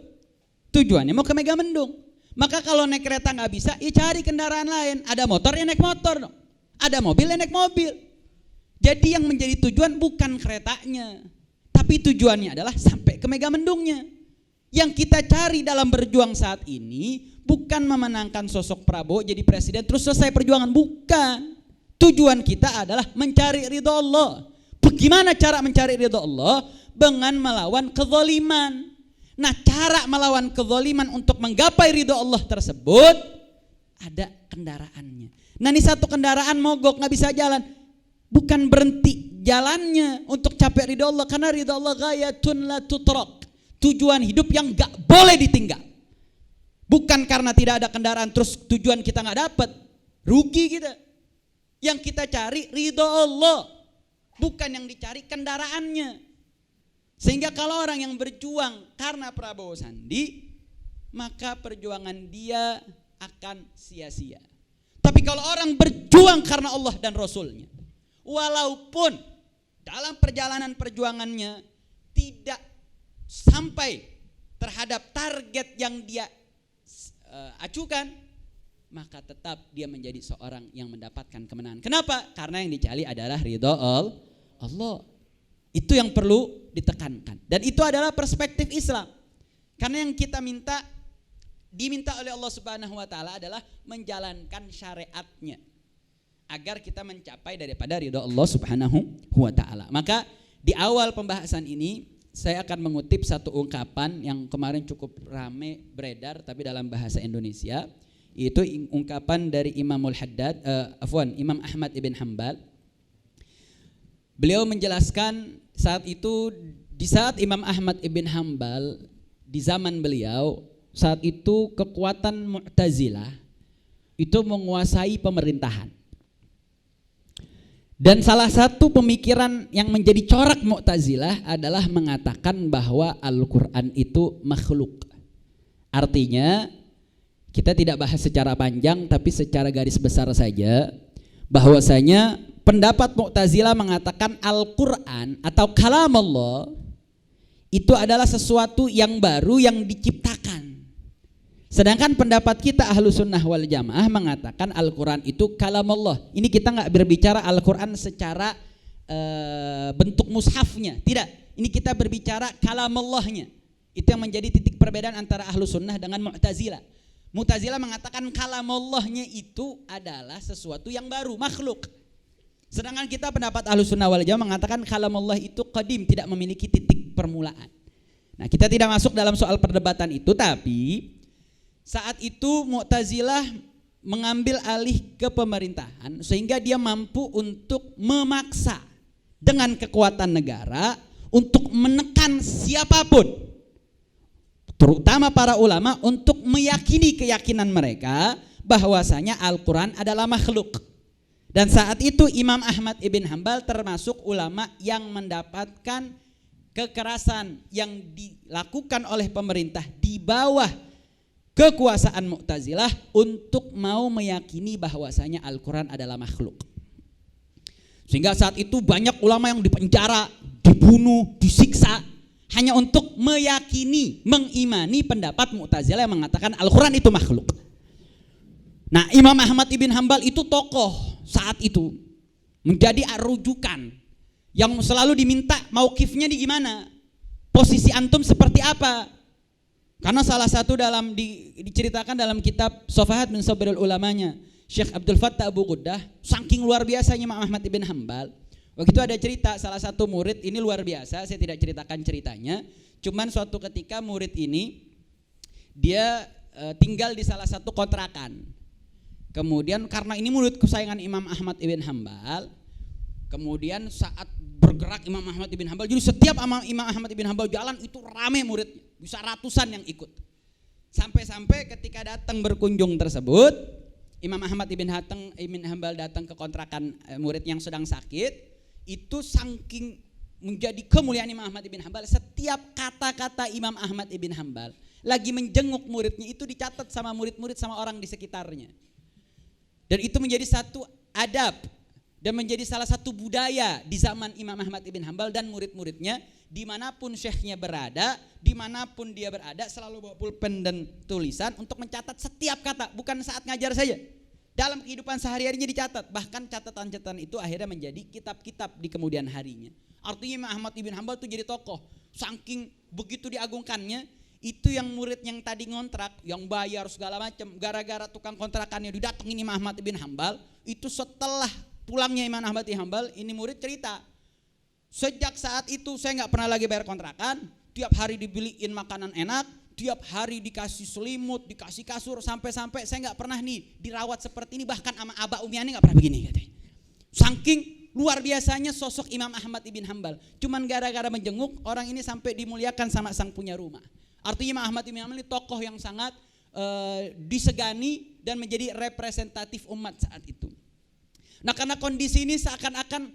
Tujuannya mau ke Megamendung. Maka kalau naik kereta nggak bisa, ya cari kendaraan lain. Ada motor ya naik motor dong. Ada mobil ya naik mobil. Jadi yang menjadi tujuan bukan keretanya, tapi tujuannya adalah sampai ke Megamendungnya. Yang kita cari dalam berjuang saat ini bukan memenangkan sosok Prabowo jadi presiden terus selesai perjuangan, bukan. Tujuan kita adalah mencari ridha Allah. Bagaimana cara mencari ridha Allah? Dengan melawan kezaliman. Nah, cara melawan kezaliman untuk menggapai ridha Allah tersebut ada kendaraannya. Nah, ini satu kendaraan mogok nggak bisa jalan, bukan berhenti jalannya untuk capai ridha Allah, karena ridha Allah ghayatun la tutrak, tujuan hidup yang nggak boleh ditinggal. Bukan karena tidak ada kendaraan terus tujuan kita nggak dapat, rugi kita. Yang kita cari ridha Allah, bukan yang dicari kendaraannya. Sehingga kalau orang yang berjuang karena Prabowo Sandi, maka perjuangan dia akan sia-sia. Tapi kalau orang berjuang karena Allah dan Rasulnya, walaupun dalam perjalanan perjuangannya tidak sampai terhadap target yang dia acukan, maka tetap dia menjadi seorang yang mendapatkan kemenangan. Kenapa? Karena yang dicari adalah ridha Allah. Itu yang perlu ditekankan. Dan itu adalah perspektif Islam. Karena yang kita diminta oleh Allah Subhanahu wa taala adalah menjalankan syariatnya agar kita mencapai daripada ridha Allah Subhanahu wa taala. Maka di awal pembahasan ini saya akan mengutip satu ungkapan yang kemarin cukup rame beredar tapi dalam bahasa Indonesia, yaitu ungkapan dari Imam Ahmad ibn Hanbal. Beliau menjelaskan di saat Imam Ahmad ibn Hanbal di zaman beliau, saat itu kekuatan Mu'tazilah itu menguasai pemerintahan. Dan salah satu pemikiran yang menjadi corak Mu'tazilah adalah mengatakan bahwa Al-Quran itu makhluk. Artinya kita tidak bahas secara panjang tapi secara garis besar saja, bahwasanya pendapat Mu'tazilah mengatakan Al-Quran atau kalam Allah itu adalah sesuatu yang baru yang diciptakan. Sedangkan pendapat kita Ahlussunnah wal Jamaah mengatakan Al-Quran itu kalam Allah. Ini kita nggak berbicara Al-Quran secara bentuk mushafnya, tidak. Ini kita berbicara kalamallahnya. Itu yang menjadi titik perbedaan antara Ahlus Sunnah dengan Mu'tazilah. Mu'tazilah mengatakan kalamallahnya itu adalah sesuatu yang baru, makhluk. Sedangkan kita pendapat Ahlus Sunnah wal Jamaah mengatakan kalamullah itu qadim, tidak memiliki titik permulaan. Nah, kita tidak masuk dalam soal perdebatan itu, tapi saat itu Mu'tazilah mengambil alih ke pemerintahan sehingga dia mampu untuk memaksa dengan kekuatan negara untuk menekan siapapun, terutama para ulama, untuk meyakini keyakinan mereka bahwasanya Al-Quran adalah makhluk. Dan saat itu Imam Ahmad ibn Hanbal termasuk ulama yang mendapatkan kekerasan yang dilakukan oleh pemerintah di bawah kekuasaan Mu'tazilah untuk mau meyakini bahwasanya Al-Quran adalah makhluk. Sehingga saat itu banyak ulama yang dipenjara, dibunuh, disiksa hanya untuk meyakini, mengimani pendapat Mu'tazilah yang mengatakan Al-Quran itu makhluk. Nah, Imam Ahmad ibn Hanbal itu tokoh saat itu, menjadi rujukan yang selalu diminta mauqifnya di gimana, posisi antum seperti apa. Karena salah satu dalam diceritakan dalam kitab Safahat min Sabrul Ulamanya Syekh Abdul Fattah Abu Ghuddah, saking luar biasanya Imam Ahmad ibn Hanbal. Waktu itu ada cerita salah satu murid, ini luar biasa, saya tidak ceritakan ceritanya. Cuman suatu ketika murid ini dia tinggal di salah satu kontrakan. Kemudian karena ini murid kesayangan Imam Ahmad ibn Hanbal, kemudian saat bergerak Imam Ahmad ibn Hanbal, jadi setiap Imam Ahmad ibn Hanbal jalan itu rame muridnya, bisa ratusan yang ikut. Sampai-sampai ketika datang berkunjung tersebut, Imam Ahmad ibn Hanbal datang ke kontrakan murid yang sedang sakit, itu saking menjadi kemuliaan Imam Ahmad ibn Hanbal, setiap kata-kata Imam Ahmad ibn Hanbal lagi menjenguk muridnya itu dicatat sama murid-murid sama orang di sekitarnya. Dan itu menjadi satu adab dan menjadi salah satu budaya di zaman Imam Ahmad ibn Hanbal dan murid-muridnya, dimanapun syekhnya berada, dimanapun dia berada, selalu bawa pulpen dan tulisan untuk mencatat setiap kata, bukan saat ngajar saja. Dalam kehidupan sehari-harinya dicatat, bahkan catatan-catatan itu akhirnya menjadi kitab-kitab di kemudian harinya. Artinya Imam Ahmad ibn Hanbal itu jadi tokoh, saking begitu diagungkannya, itu yang murid yang tadi ngontrak, yang bayar segala macam, gara-gara tukang kontrakannya didatengin Imam Ahmad ibn Hanbal, itu setelah pulangnya Imam Ahmad ibn Hanbal, ini murid cerita, sejak saat itu saya nggak pernah lagi bayar kontrakan, tiap hari dibeliin makanan enak, tiap hari dikasih selimut, dikasih kasur, sampai-sampai saya nggak pernah nih dirawat seperti ini, bahkan sama Aba Umiani nggak pernah begini katanya. Saking luar biasanya sosok Imam Ahmad ibn Hanbal, cuman gara-gara menjenguk orang ini sampai dimuliakan sama sang punya rumah. Artinya Imam Ahmad ibn Hanbal ini tokoh yang sangat disegani dan menjadi representatif umat saat itu. Nah, karena kondisi ini seakan-akan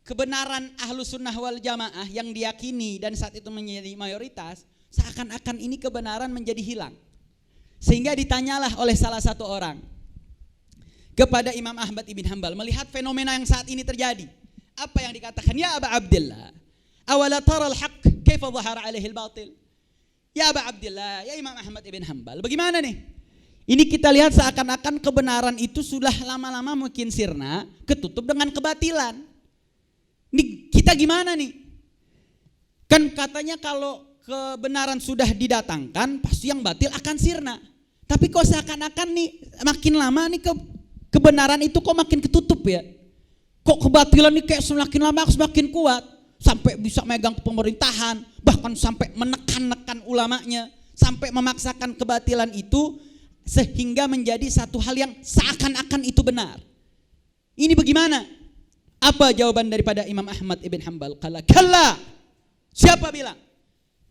kebenaran Ahlus Sunnah wal Jamaah yang diyakini dan saat itu menjadi mayoritas, seakan-akan ini kebenaran menjadi hilang. Sehingga ditanyalah oleh salah satu orang kepada Imam Ahmad ibn Hanbal melihat fenomena yang saat ini terjadi. Apa yang dikatakan? Ya Aba Abdillah, awala tara al-haq kaifa dhahara alaihi al-batil. Ya Aba Abdillah, ya Imam Ahmad ibn Hanbal, bagaimana nih? Ini kita lihat seakan-akan kebenaran itu sudah lama-lama mungkin sirna, ketutup dengan kebatilan. Ini kita gimana nih? Kan katanya kalau kebenaran sudah didatangkan, pasti yang batil akan sirna. Tapi kok seakan-akan nih makin lama nih kebenaran itu kok makin ketutup ya? Kok kebatilan nih kayak semakin lama semakin kuat, sampai bisa megang pemerintahan, bahkan sampai menekan-nekan ulamanya, sampai memaksakan kebatilan itu sehingga menjadi satu hal yang seakan-akan itu benar. Ini bagaimana? Apa jawaban daripada Imam Ahmad ibn Hanbal? Kalla. Siapa bilang?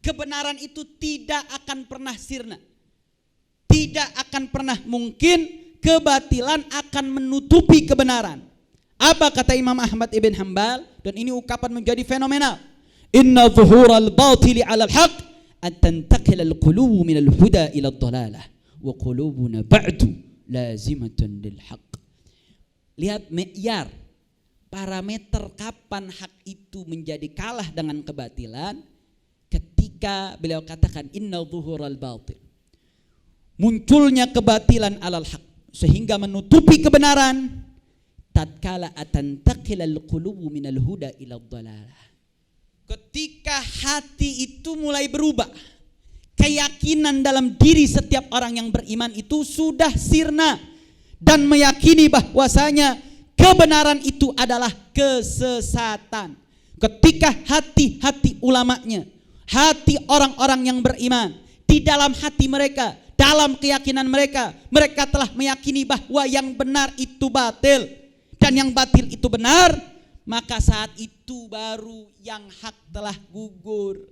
Kebenaran itu tidak akan pernah sirna. Tidak akan pernah mungkin kebatilan akan menutupi kebenaran. Apa kata Imam Ahmad ibn Hanbal? Dan ini ungkapan menjadi fenomenal. Inna zuhural batili 'alal haq an tantaqila al-qulubu min al-huda ila ad-dhalalah. Wa qulubuna ba'du lazimatun lil haq. Lihat ma'yar, parameter kapan hak itu menjadi kalah dengan kebatilan, ketika beliau katakan inna zuhural batil, munculnya kebatilan alal haq sehingga menutupi kebenaran, tatkala atantaqilal qulubu minal huda ila dhalalah. Ketika hati itu mulai berubah, keyakinan dalam diri setiap orang yang beriman itu sudah sirna dan meyakini bahwasanya kebenaran itu adalah kesesatan. Ketika hati-hati ulamanya, hati orang-orang yang beriman, di dalam hati mereka, dalam keyakinan mereka, mereka telah meyakini bahwa yang benar itu batil dan yang batil itu benar, maka saat itu baru yang hak telah gugur.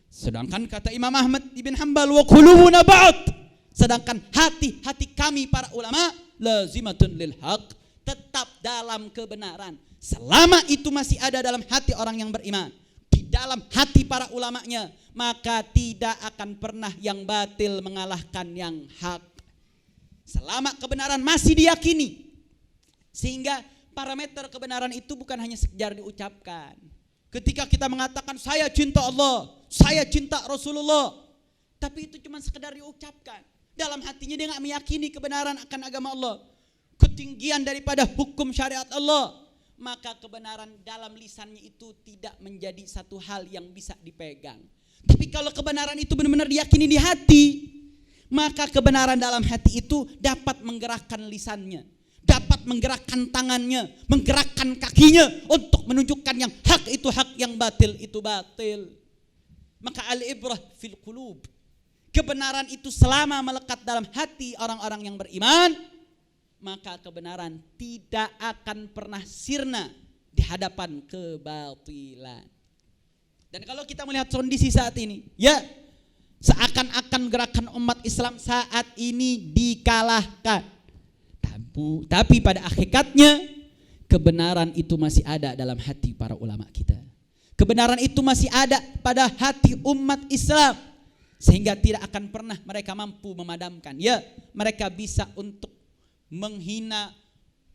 Sedangkan kata Imam Ahmad ibn Hanbal, wa qulubuna ba'd, sedangkan hati-hati kami para ulama lazimatun lil haq, tetap dalam kebenaran. Selama itu masih ada dalam hati orang yang beriman, di dalam hati para ulamanya, maka tidak akan pernah yang batil mengalahkan yang hak. Selama kebenaran masih diyakini, sehingga parameter kebenaran itu bukan hanya sekedar diucapkan. Ketika kita mengatakan saya cinta Allah, saya cinta Rasulullah, tapi itu cuma sekedar diucapkan. Dalam hatinya dia nggak meyakini kebenaran akan agama Allah, ketinggian daripada hukum syariat Allah, maka kebenaran dalam lisannya itu tidak menjadi satu hal yang bisa dipegang. Tapi kalau kebenaran itu benar-benar diyakini di hati, maka kebenaran dalam hati itu dapat menggerakkan lisannya, dapat menggerakkan tangannya, menggerakkan kakinya untuk menunjukkan yang hak itu hak, yang batil itu batil. Maka al-ibrah fil qulub, kebenaran itu selama melekat dalam hati orang-orang yang beriman, maka kebenaran tidak akan pernah sirna di hadapan kebatilan. Dan kalau kita melihat kondisi saat ini, ya seakan-akan gerakan umat Islam saat ini dikalahkan. Tapi pada hakikatnya kebenaran itu masih ada dalam hati para ulama kita. Kebenaran itu masih ada pada hati umat Islam, sehingga tidak akan pernah mereka mampu memadamkan. Ya, mereka bisa untuk menghina,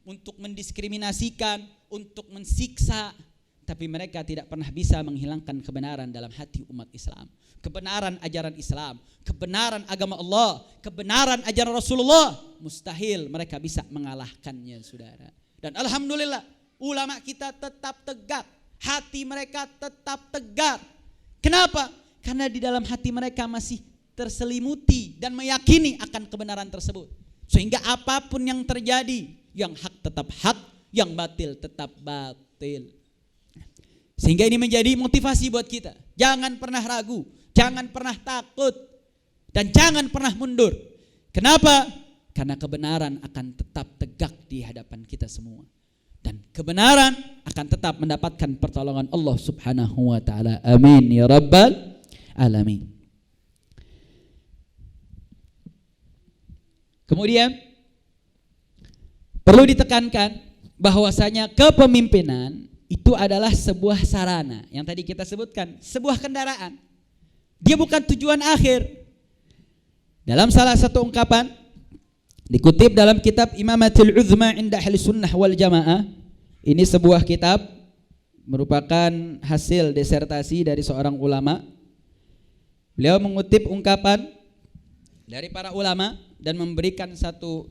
untuk mendiskriminasikan, untuk mensiksa, tapi mereka tidak pernah bisa menghilangkan kebenaran dalam hati umat Islam. Kebenaran ajaran Islam, kebenaran agama Allah, kebenaran ajaran Rasulullah, mustahil mereka bisa mengalahkannya, saudara. Dan alhamdulillah ulama kita tetap tegak, hati mereka tetap tegar. Kenapa? Karena di dalam hati mereka masih terselimuti dan meyakini akan kebenaran tersebut. Sehingga apapun yang terjadi, yang hak tetap hak, yang batil tetap batil. Sehingga ini menjadi motivasi buat kita. Jangan pernah ragu, jangan pernah takut, dan jangan pernah mundur. Kenapa? Karena kebenaran akan tetap tegak di hadapan kita semua. Dan kebenaran akan tetap mendapatkan pertolongan Allah Subhanahu wa ta'ala. Amin ya rabbal alamin. Kemudian perlu ditekankan bahwasanya kepemimpinan itu adalah sebuah sarana yang tadi kita sebutkan, sebuah kendaraan. Dia bukan tujuan akhir. Dalam salah satu ungkapan dikutip dalam kitab Imamatul Uzma Inda Ahli Sunnah wal Jamaah, ini sebuah kitab merupakan hasil disertasi dari seorang ulama. Beliau mengutip ungkapan dari para ulama dan memberikan satu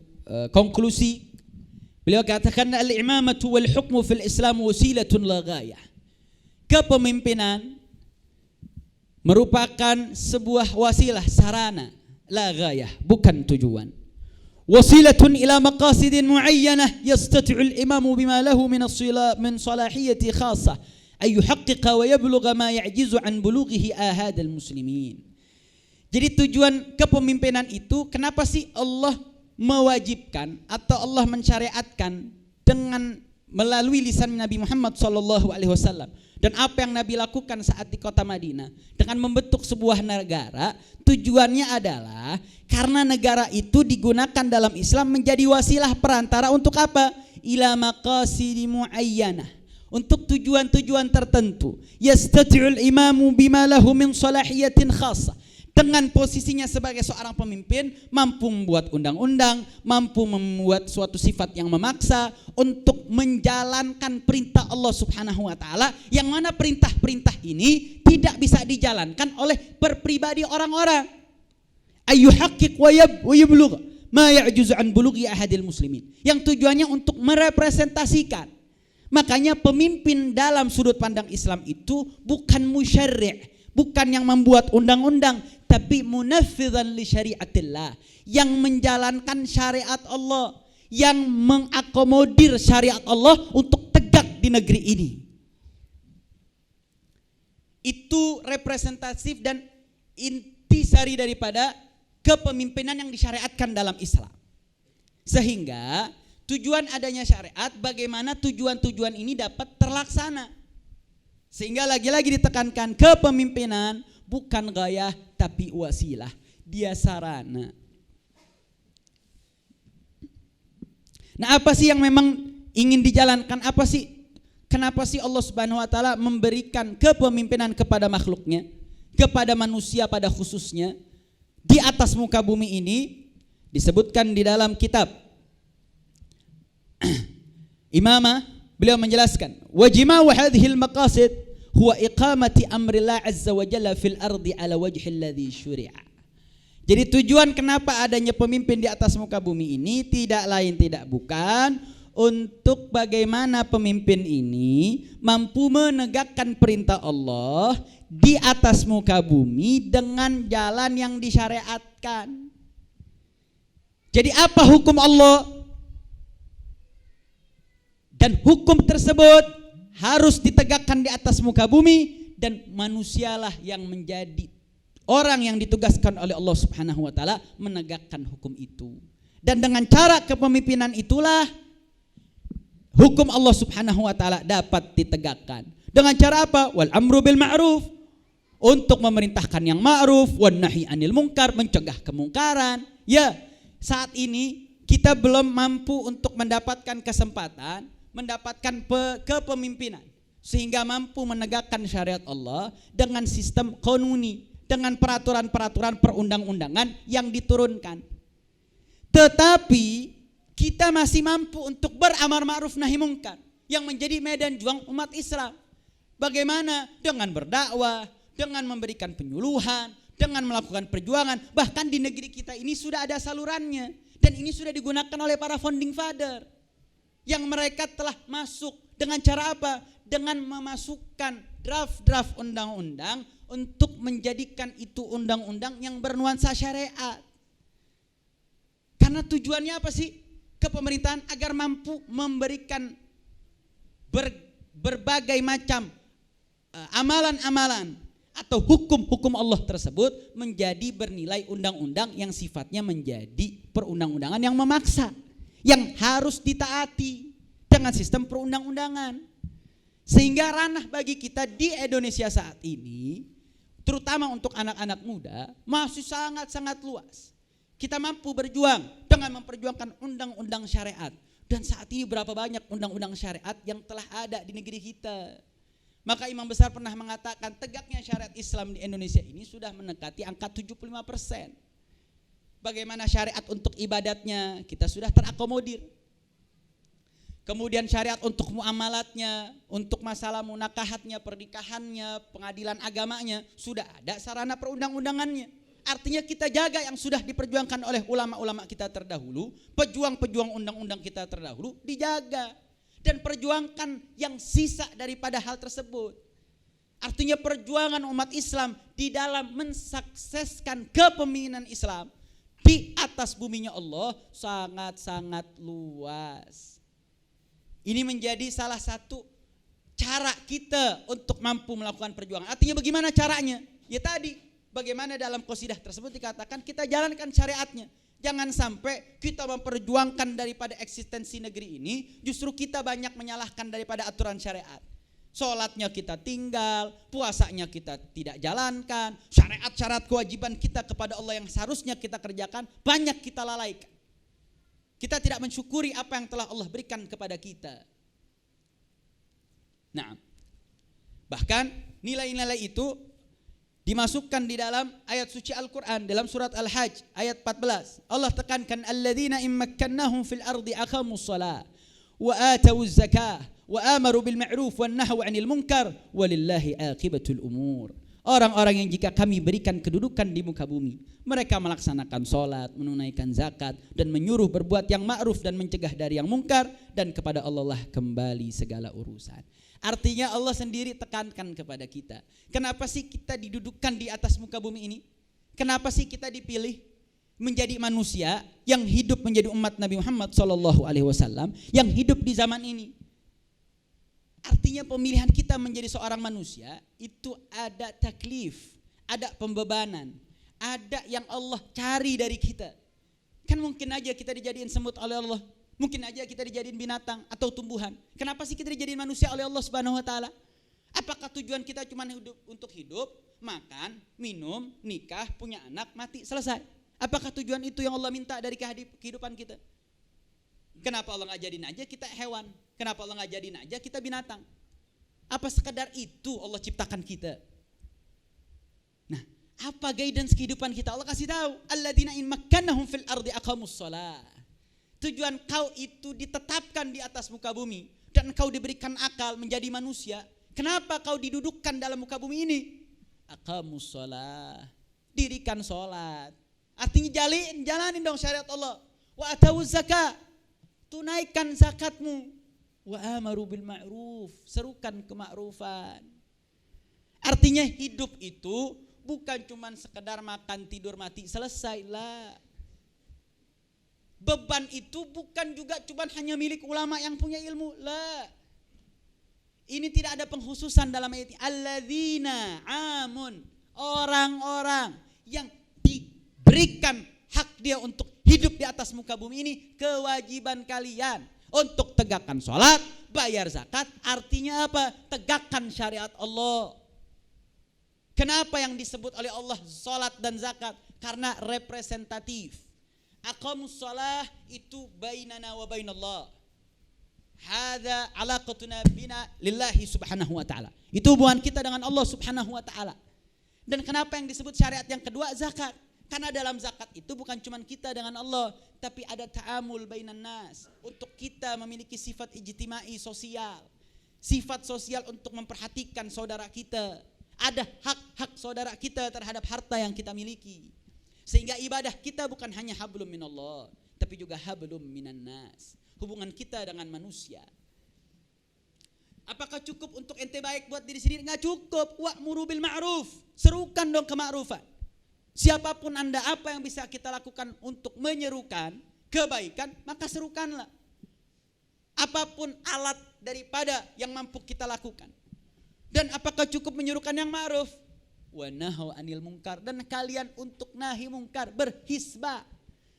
konklusi. Beliau katakan al-imamatu wal hukmu fil Islam wasilatun la ghayah. Kepemimpinan merupakan sebuah wasilah, sarana, la ghayah, bukan tujuan. Wasilatun ila maqasidin muayyanah yastati'u al-imamu bima lahu min salahiyati khassah ay yuhaqqiqa wa yablugha ma ya'jizu an bulughihi ahad al-muslimin. Jadi tujuan kepemimpinan itu, kenapa sih Allah mewajibkan atau Allah mensyariatkan dengan melalui lisan Nabi Muhammad SAW, dan apa yang Nabi lakukan saat di kota Madinah dengan membentuk sebuah negara? Tujuannya adalah karena negara itu digunakan dalam Islam menjadi wasilah perantara untuk apa? Ila maqasidi muayyanah, untuk tujuan-tujuan tertentu. Yastati'ul imamu bima lahu min salahiyatin khassah, dengan posisinya sebagai seorang pemimpin mampu membuat undang-undang, mampu membuat suatu sifat yang memaksa untuk menjalankan perintah Allah Subhanahu wa ta'ala, yang mana perintah-perintah ini tidak bisa dijalankan oleh perpribadi orang-orang. Ayyuhaqqiq wa yablugh ma ya'juzu an bulughi ahadil muslimin. Yang tujuannya untuk merepresentasikan. Makanya pemimpin dalam sudut pandang Islam itu bukan musyarri', bukan yang membuat undang-undang, tapi munaffidhan li syariatillah, yang menjalankan syariat Allah, yang mengakomodir syariat Allah untuk tegak di negeri ini. Itu representatif dan intisari daripada kepemimpinan yang disyariatkan dalam Islam. Sehingga tujuan adanya syariat, bagaimana tujuan-tujuan ini dapat terlaksana. Sehingga lagi-lagi ditekankan, kepemimpinan bukan gayah tapi wasilah, dia sarana. Nah, apa sih yang memang ingin dijalankan? Apa sih? Kenapa sih Allah Subhanahu wa taala memberikan kepemimpinan kepada makhluknya, kepada manusia pada khususnya di atas muka bumi ini? Disebutkan di dalam kitab Imamah, beliau menjelaskan, wajima'u hadhil maqasid huwa iqamati amrillah azza wa jalla fil ardi ala wajhil ladzi syuri'a. Jadi tujuan kenapa adanya pemimpin di atas muka bumi ini tidak lain tidak bukan untuk bagaimana pemimpin ini mampu menegakkan perintah Allah di atas muka bumi dengan jalan yang disyariatkan. Jadi apa hukum Allah? Dan hukum tersebut harus ditegakkan di atas muka bumi, dan manusialah yang menjadi orang yang ditugaskan oleh Allah Subhanahu wa taala menegakkan hukum itu. Dan dengan cara kepemimpinan itulah hukum Allah Subhanahu wa taala dapat ditegakkan. Dengan cara apa? Wal amru bil ma'ruf, untuk memerintahkan yang ma'ruf, wan nahi anil munkar, mencegah kemungkaran. Ya, saat ini kita belum mampu untuk mendapatkan kesempatan mendapatkan kepemimpinan sehingga mampu menegakkan syariat Allah dengan sistem konuni, dengan peraturan-peraturan perundang-undangan yang diturunkan. Tetapi kita masih mampu untuk beramar ma'ruf nahi munkar yang menjadi medan juang umat Islam. Bagaimana? Dengan berdakwah, dengan memberikan penyuluhan, dengan melakukan perjuangan. Bahkan di negeri kita ini sudah ada salurannya, dan ini sudah digunakan oleh para founding father, yang mereka telah masuk dengan cara apa? Dengan memasukkan draft-draft undang-undang untuk menjadikan itu undang-undang yang bernuansa syariat. Karena tujuannya apa sih? Kepemerintahan agar mampu memberikan berbagai macam amalan-amalan atau hukum-hukum Allah tersebut menjadi bernilai undang-undang yang sifatnya menjadi perundang-undangan yang memaksa, yang harus ditaati dengan sistem perundang-undangan. Sehingga ranah bagi kita di Indonesia saat ini, terutama untuk anak-anak muda, masih sangat-sangat luas. Kita mampu berjuang dengan memperjuangkan undang-undang syariat. Dan saat ini berapa banyak undang-undang syariat yang telah ada di negeri kita. Maka Imam Besar pernah mengatakan tegaknya syariat Islam di Indonesia ini sudah mendekati angka 75%. Bagaimana syariat untuk ibadatnya kita sudah terakomodir. Kemudian syariat untuk muamalatnya, untuk masalah munakahatnya, pernikahannya, pengadilan agamanya sudah ada sarana perundang-undangannya. Artinya kita jaga yang sudah diperjuangkan oleh ulama-ulama kita terdahulu, pejuang-pejuang undang-undang kita terdahulu dijaga, dan perjuangkan yang sisa daripada hal tersebut. Artinya perjuangan umat Islam di dalam mensukseskan kepemimpinan Islam di atas buminya Allah sangat-sangat luas. Ini menjadi salah satu cara kita untuk mampu melakukan perjuangan. Artinya bagaimana caranya? Ya tadi, bagaimana dalam qasidah tersebut dikatakan kita jalankan syariatnya. Jangan sampai kita memperjuangkan daripada eksistensi negeri ini, justru kita banyak menyalahkan daripada aturan syariat. Sholatnya kita tinggal, puasanya kita tidak jalankan, syariat-syariat kewajiban kita kepada Allah yang seharusnya kita kerjakan, banyak kita lalaikan. Kita tidak mensyukuri apa yang telah Allah berikan kepada kita. Nah, bahkan nilai-nilai itu dimasukkan di dalam ayat suci Al-Quran dalam surat Al-Hajj ayat 14. Allah tekankan alladzina immakkannahum fil ardi aqamus shalah wa atawuz zakah wa amaru bil ma'ruf wan nahwu 'anil munkar walillahi aqibatul umur. Orang-orang yang jika kami berikan kedudukan di muka bumi, mereka melaksanakan sholat, menunaikan zakat, dan menyuruh berbuat yang ma'ruf dan mencegah dari yang mungkar, dan kepada Allah lah kembali segala urusan. Artinya Allah sendiri tekankan kepada kita. Kenapa sih kita didudukkan di atas muka bumi ini? Kenapa sih kita dipilih menjadi manusia yang hidup menjadi umat Nabi Muhammad SAW, yang hidup di zaman ini? Artinya pemilihan kita menjadi seorang manusia itu ada taklif, ada pembebanan, ada yang Allah cari dari kita. Kan mungkin aja kita dijadiin semut oleh Allah, mungkin aja kita dijadiin binatang atau tumbuhan. Kenapa sih kita dijadiin manusia oleh Allah Subhanahu wa taala? Apakah tujuan kita cuma untuk hidup, makan, minum, nikah, punya anak, mati, selesai? Apakah tujuan itu yang Allah minta dari kehidupan kita? Kenapa Allah nggak jadiin aja kita hewan? Kenapa Allah nggak jadiin aja kita binatang? Apa sekadar itu Allah ciptakan kita? Nah, apa guidance kehidupan kita? Allah kasih tahu, alladzina in makkannahum fil ardi aqamus shalah. Tujuan kau itu ditetapkan di atas muka bumi dan kau diberikan akal menjadi manusia. Kenapa kau didudukkan dalam muka bumi ini? Aqamus shalah. Dirikan salat. Artinya jalanin dong syariat Allah. Wa atawuz zakat. Tunaikan zakatmu. Wa amaru bil ma'ruf, serukan kemakrufan. Artinya hidup itu bukan cuma sekedar makan, tidur, mati, selesai lah. Beban itu bukan juga cuma hanya milik ulama yang punya ilmu lah. Ini tidak ada pengkhususan dalam ayat ini. Alladzina amun, orang-orang yang diberikan hak dia untuk hidup di atas muka bumi ini, kewajiban kalian untuk tegakkan sholat, bayar zakat. Artinya apa? Tegakkan syariat Allah. Kenapa yang disebut oleh Allah sholat dan zakat? Karena representatif. Aqamus sholah itu bainana wa bainallah. Hadza alaqatuna bina lillahi subhanahu wa ta'ala. Itu hubungan kita dengan Allah subhanahu wa ta'ala. Dan kenapa yang disebut syariat yang kedua? Zakat. Karena dalam zakat itu bukan cuma kita dengan Allah, tapi ada ta'amul bainan nas. Untuk kita memiliki sifat ijtimai sosial. Sifat sosial untuk memperhatikan saudara kita. Ada hak-hak saudara kita terhadap harta yang kita miliki. Sehingga ibadah kita bukan hanya hablum minallah, tapi juga hablum minan nas. Hubungan kita dengan manusia. Apakah cukup untuk ente baik buat diri sendiri? Enggak cukup. Wa'muru bil ma'ruf. Serukan dong kemakrufan. Siapapun Anda, apa yang bisa kita lakukan untuk menyerukan kebaikan, maka serukanlah. Apapun alat daripada yang mampu kita lakukan. Dan apakah cukup menyerukan yang ma'ruf? Wa nahaw anil munkar. Dan kalian untuk nahi munkar, berhisbah.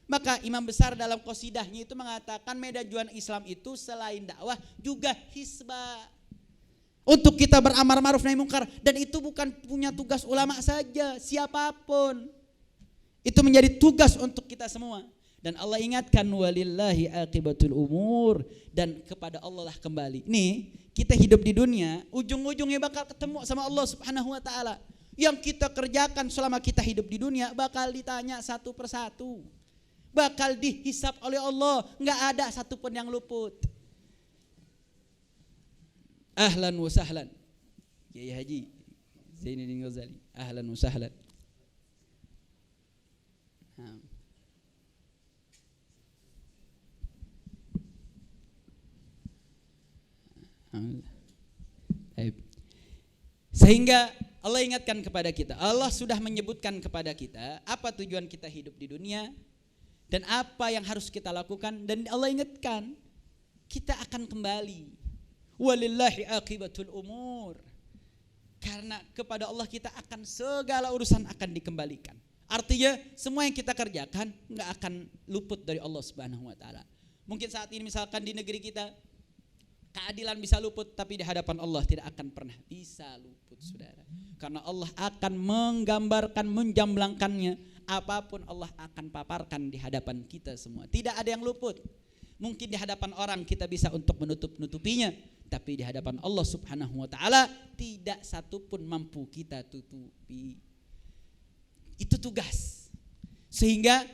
Maka imam besar dalam qasidahnya itu mengatakan medan juang Islam itu selain dakwah juga hisbah. Untuk kita beramar ma'ruf nahi munkar, dan itu bukan punya tugas ulama saja, siapapun. Itu menjadi tugas untuk kita semua. Dan Allah ingatkan walillahi aqibatul umur, dan kepada Allah lah kembali. Nih, kita hidup di dunia, ujung-ujungnya bakal ketemu sama Allah Subhanahu wa taala. Yang kita kerjakan selama kita hidup di dunia bakal ditanya satu persatu. Bakal dihisap oleh Allah, enggak ada satupun yang luput. Ahlan wa sahlan. Kiai Haji Zainuddin Ghazali. Ahlan wa sahlan. Sehingga Allah ingatkan kepada kita. Allah sudah menyebutkan kepada kita apa tujuan kita hidup di dunia dan apa yang harus kita lakukan, dan Allah ingatkan kita akan kembali. Walillahi aqibatul umur. Karena kepada Allah kita akan segala urusan akan dikembalikan. Artinya semua yang kita kerjakan enggak akan luput dari Allah Subhanahu wa taala. Mungkin saat ini misalkan di negeri kita keadilan bisa luput, tapi di hadapan Allah tidak akan pernah bisa luput, saudara. Karena Allah akan menggambarkan, menjamblangkannya. Apapun Allah akan paparkan di hadapan kita semua. Tidak ada yang luput. Mungkin di hadapan orang kita bisa untuk menutupinya, tapi di hadapan Allah Subhanahu wa taala tidak satupun mampu kita tutupi. Itu tugas. Sehingga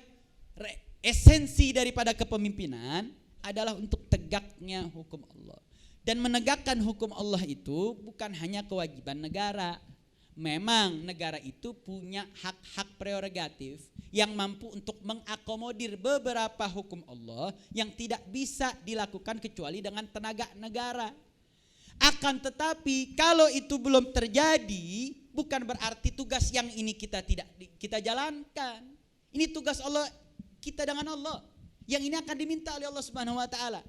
esensi daripada kepemimpinan adalah untuk tegaknya hukum Allah. Dan menegakkan hukum Allah itu bukan hanya kewajiban negara, memang negara itu punya hak-hak prerogatif yang mampu untuk mengakomodir beberapa hukum Allah yang tidak bisa dilakukan kecuali dengan tenaga negara. Akan tetapi kalau itu belum terjadi, bukan berarti tugas yang ini kita jalankan. Ini tugas Allah, kita dengan Allah. Yang ini akan diminta oleh Allah Subhanahu wa taala.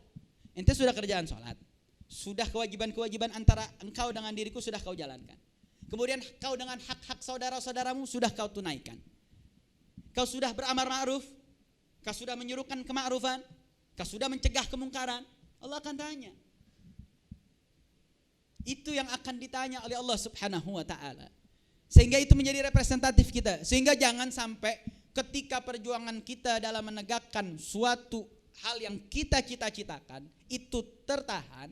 Ente sudah kerjaan sholat, sudah kewajiban-kewajiban antara engkau dengan diriku sudah kau jalankan. Kemudian kau dengan hak-hak saudara-saudaramu sudah kau tunaikan. Kau sudah beramar ma'ruf, kau sudah menyuruhkan kema'rufan, kau sudah mencegah kemungkaran. Allah akan tanya. Itu yang akan ditanya oleh Allah Subhanahu wa taala. Sehingga itu menjadi representatif kita. Sehingga jangan sampai ketika perjuangan kita dalam menegakkan suatu hal yang kita cita-citakan itu tertahan,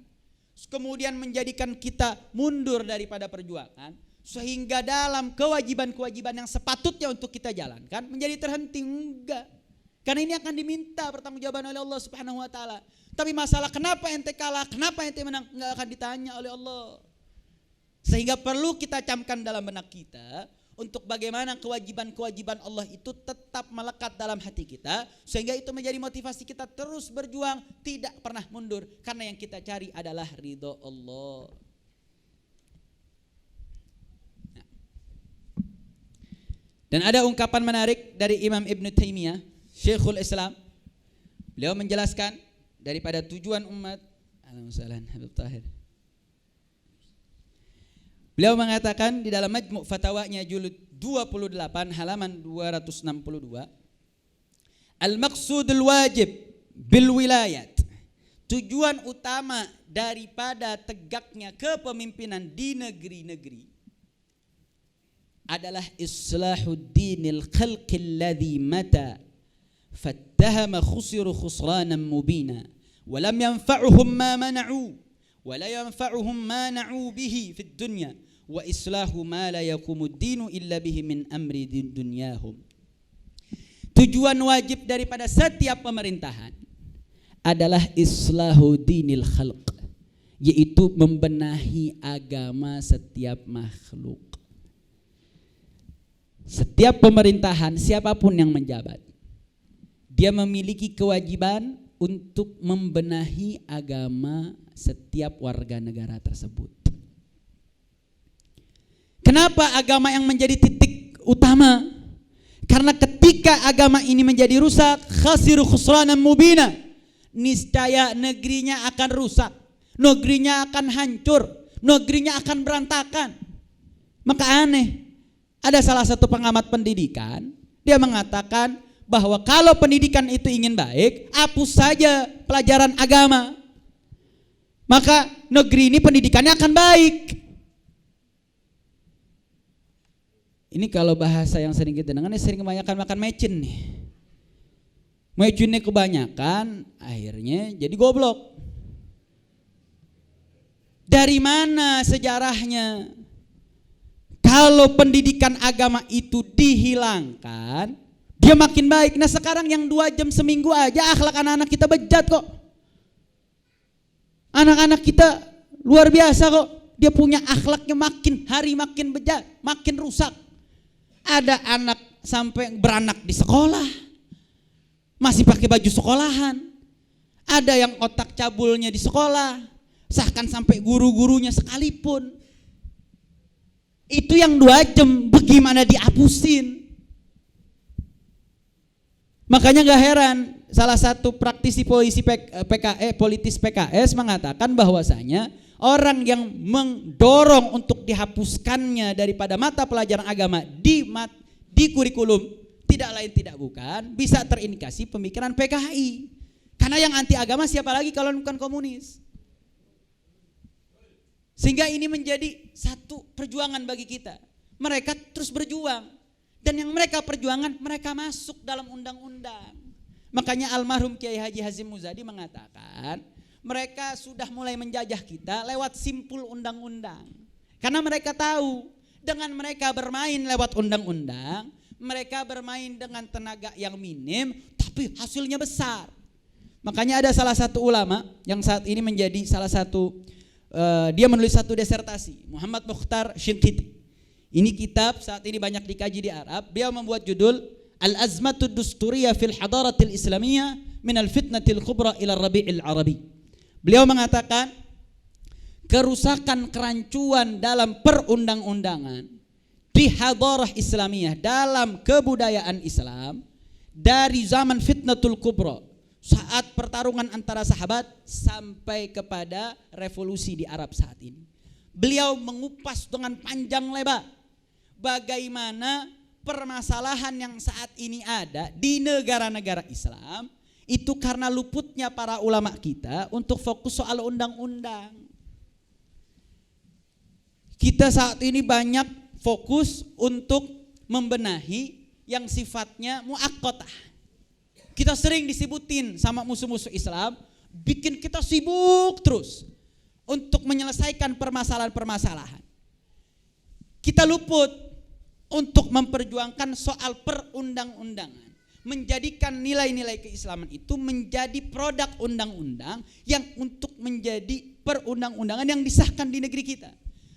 kemudian menjadikan kita mundur daripada perjuangan, sehingga dalam kewajiban-kewajiban yang sepatutnya untuk kita jalankan menjadi terhenti. Enggak. Karena ini akan diminta pertanggungjawaban oleh Allah Subhanahu wa taala. Tapi masalah kenapa ente kalah, kenapa ente menang, enggak akan ditanya oleh Allah. Sehingga perlu kita camkan dalam benak kita untuk bagaimana kewajiban-kewajiban Allah itu tetap melekat dalam hati kita, sehingga itu menjadi motivasi kita terus berjuang, tidak pernah mundur, karena yang kita cari adalah ridho Allah. Dan ada ungkapan menarik dari Imam Ibn Taimiyah, Syekhul Islam. Beliau menjelaskan daripada tujuan umat. Alhamdulillah, Habib Tahir. Beliau mengatakan di dalam Majmu' Fatawanya jilid 28 halaman 262, al-maqsudul wajib bil wilayat. Tujuan utama daripada tegaknya kepemimpinan di negeri-negeri adalah islahuddinil khalqil ladzi mata fattahama khusiru khusranan mubina wa lam yanfa'uhum ma mana'u wa la yanfa'uhum ma na'u bihi fid dunya wa islahu ma la yakumud dinu illa bihi min amri dunyahum. Tujuan wajib daripada setiap pemerintahan adalah islahu dinil khalq, yaitu membenahi agama setiap makhluk. Setiap pemerintahan, siapapun yang menjabat, dia memiliki kewajiban untuk membenahi agama setiap warga negara tersebut. Kenapa agama yang menjadi titik utama? Karena ketika agama ini menjadi rusak, khasiru khusranan mubina, niscaya negerinya akan rusak, negerinya akan hancur, negerinya akan berantakan. Maka aneh, ada salah satu pengamat pendidikan, dia mengatakan bahwa kalau pendidikan itu ingin baik, hapus saja pelajaran agama. Maka negeri ini pendidikannya akan baik. Ini kalau bahasa yang sering kita dengar, ini sering kebanyakan makan mecin nih. Mecinnya kebanyakan, akhirnya jadi goblok. Dari mana sejarahnya? Kalau pendidikan agama itu dihilangkan, dia makin baik. Nah sekarang yang 2 jam seminggu aja akhlak anak-anak kita bejat kok. Anak-anak kita luar biasa kok. Dia punya akhlaknya makin hari makin bejat, makin rusak. Ada anak sampai beranak di sekolah, masih pakai baju sekolahan. Ada yang otak cabulnya di sekolah, bahkan sampai guru-gurunya sekalipun. Itu yang 2 jam, bagaimana dihapusin? Makanya gak heran salah satu praktisi politis PKS mengatakan bahwasanya orang yang mendorong untuk dihapuskannya daripada mata pelajaran agama di kurikulum tidak lain tidak bukan bisa terindikasi pemikiran PKI. Karena yang anti agama siapa lagi kalau bukan komunis? Sehingga ini menjadi satu perjuangan bagi kita. Mereka terus berjuang. Dan yang mereka perjuangan, mereka masuk dalam undang-undang. Makanya almarhum Kiai Haji Hazim Muzadi mengatakan, mereka sudah mulai menjajah kita lewat simpul undang-undang. Karena mereka tahu, dengan mereka bermain lewat undang-undang, mereka bermain dengan tenaga yang minim, tapi hasilnya besar. Makanya ada salah satu ulama yang saat ini menjadi salah satu dia menulis satu disertasi, Muhammad Mukhtar Shinqiti, Ini kitab saat ini banyak dikaji di Arab. Beliau membuat judul Al-Azmatud Dusturiyah fil Hadaratil Islamiyah min al-Fitnatil Kubra ila Rabi'il Arabi. Beliau mengatakan kerusakan kerancuan dalam perundang-undangan di hadarah Islamiyah, dalam kebudayaan Islam dari zaman Fitnatul Kubra, saat pertarungan antara sahabat sampai kepada revolusi di Arab saat ini. Beliau mengupas dengan panjang lebar bagaimana permasalahan yang saat ini ada di negara-negara Islam itu karena luputnya para ulama kita untuk fokus soal undang-undang. Kita saat ini banyak fokus untuk membenahi yang sifatnya muakkotah. Kita sering disebutin sama musuh-musuh Islam, bikin kita sibuk terus untuk menyelesaikan permasalahan-permasalahan. Kita luput untuk memperjuangkan soal perundang-undangan, menjadikan nilai-nilai keislaman itu menjadi produk undang-undang yang untuk menjadi perundang-undangan yang disahkan di negeri kita.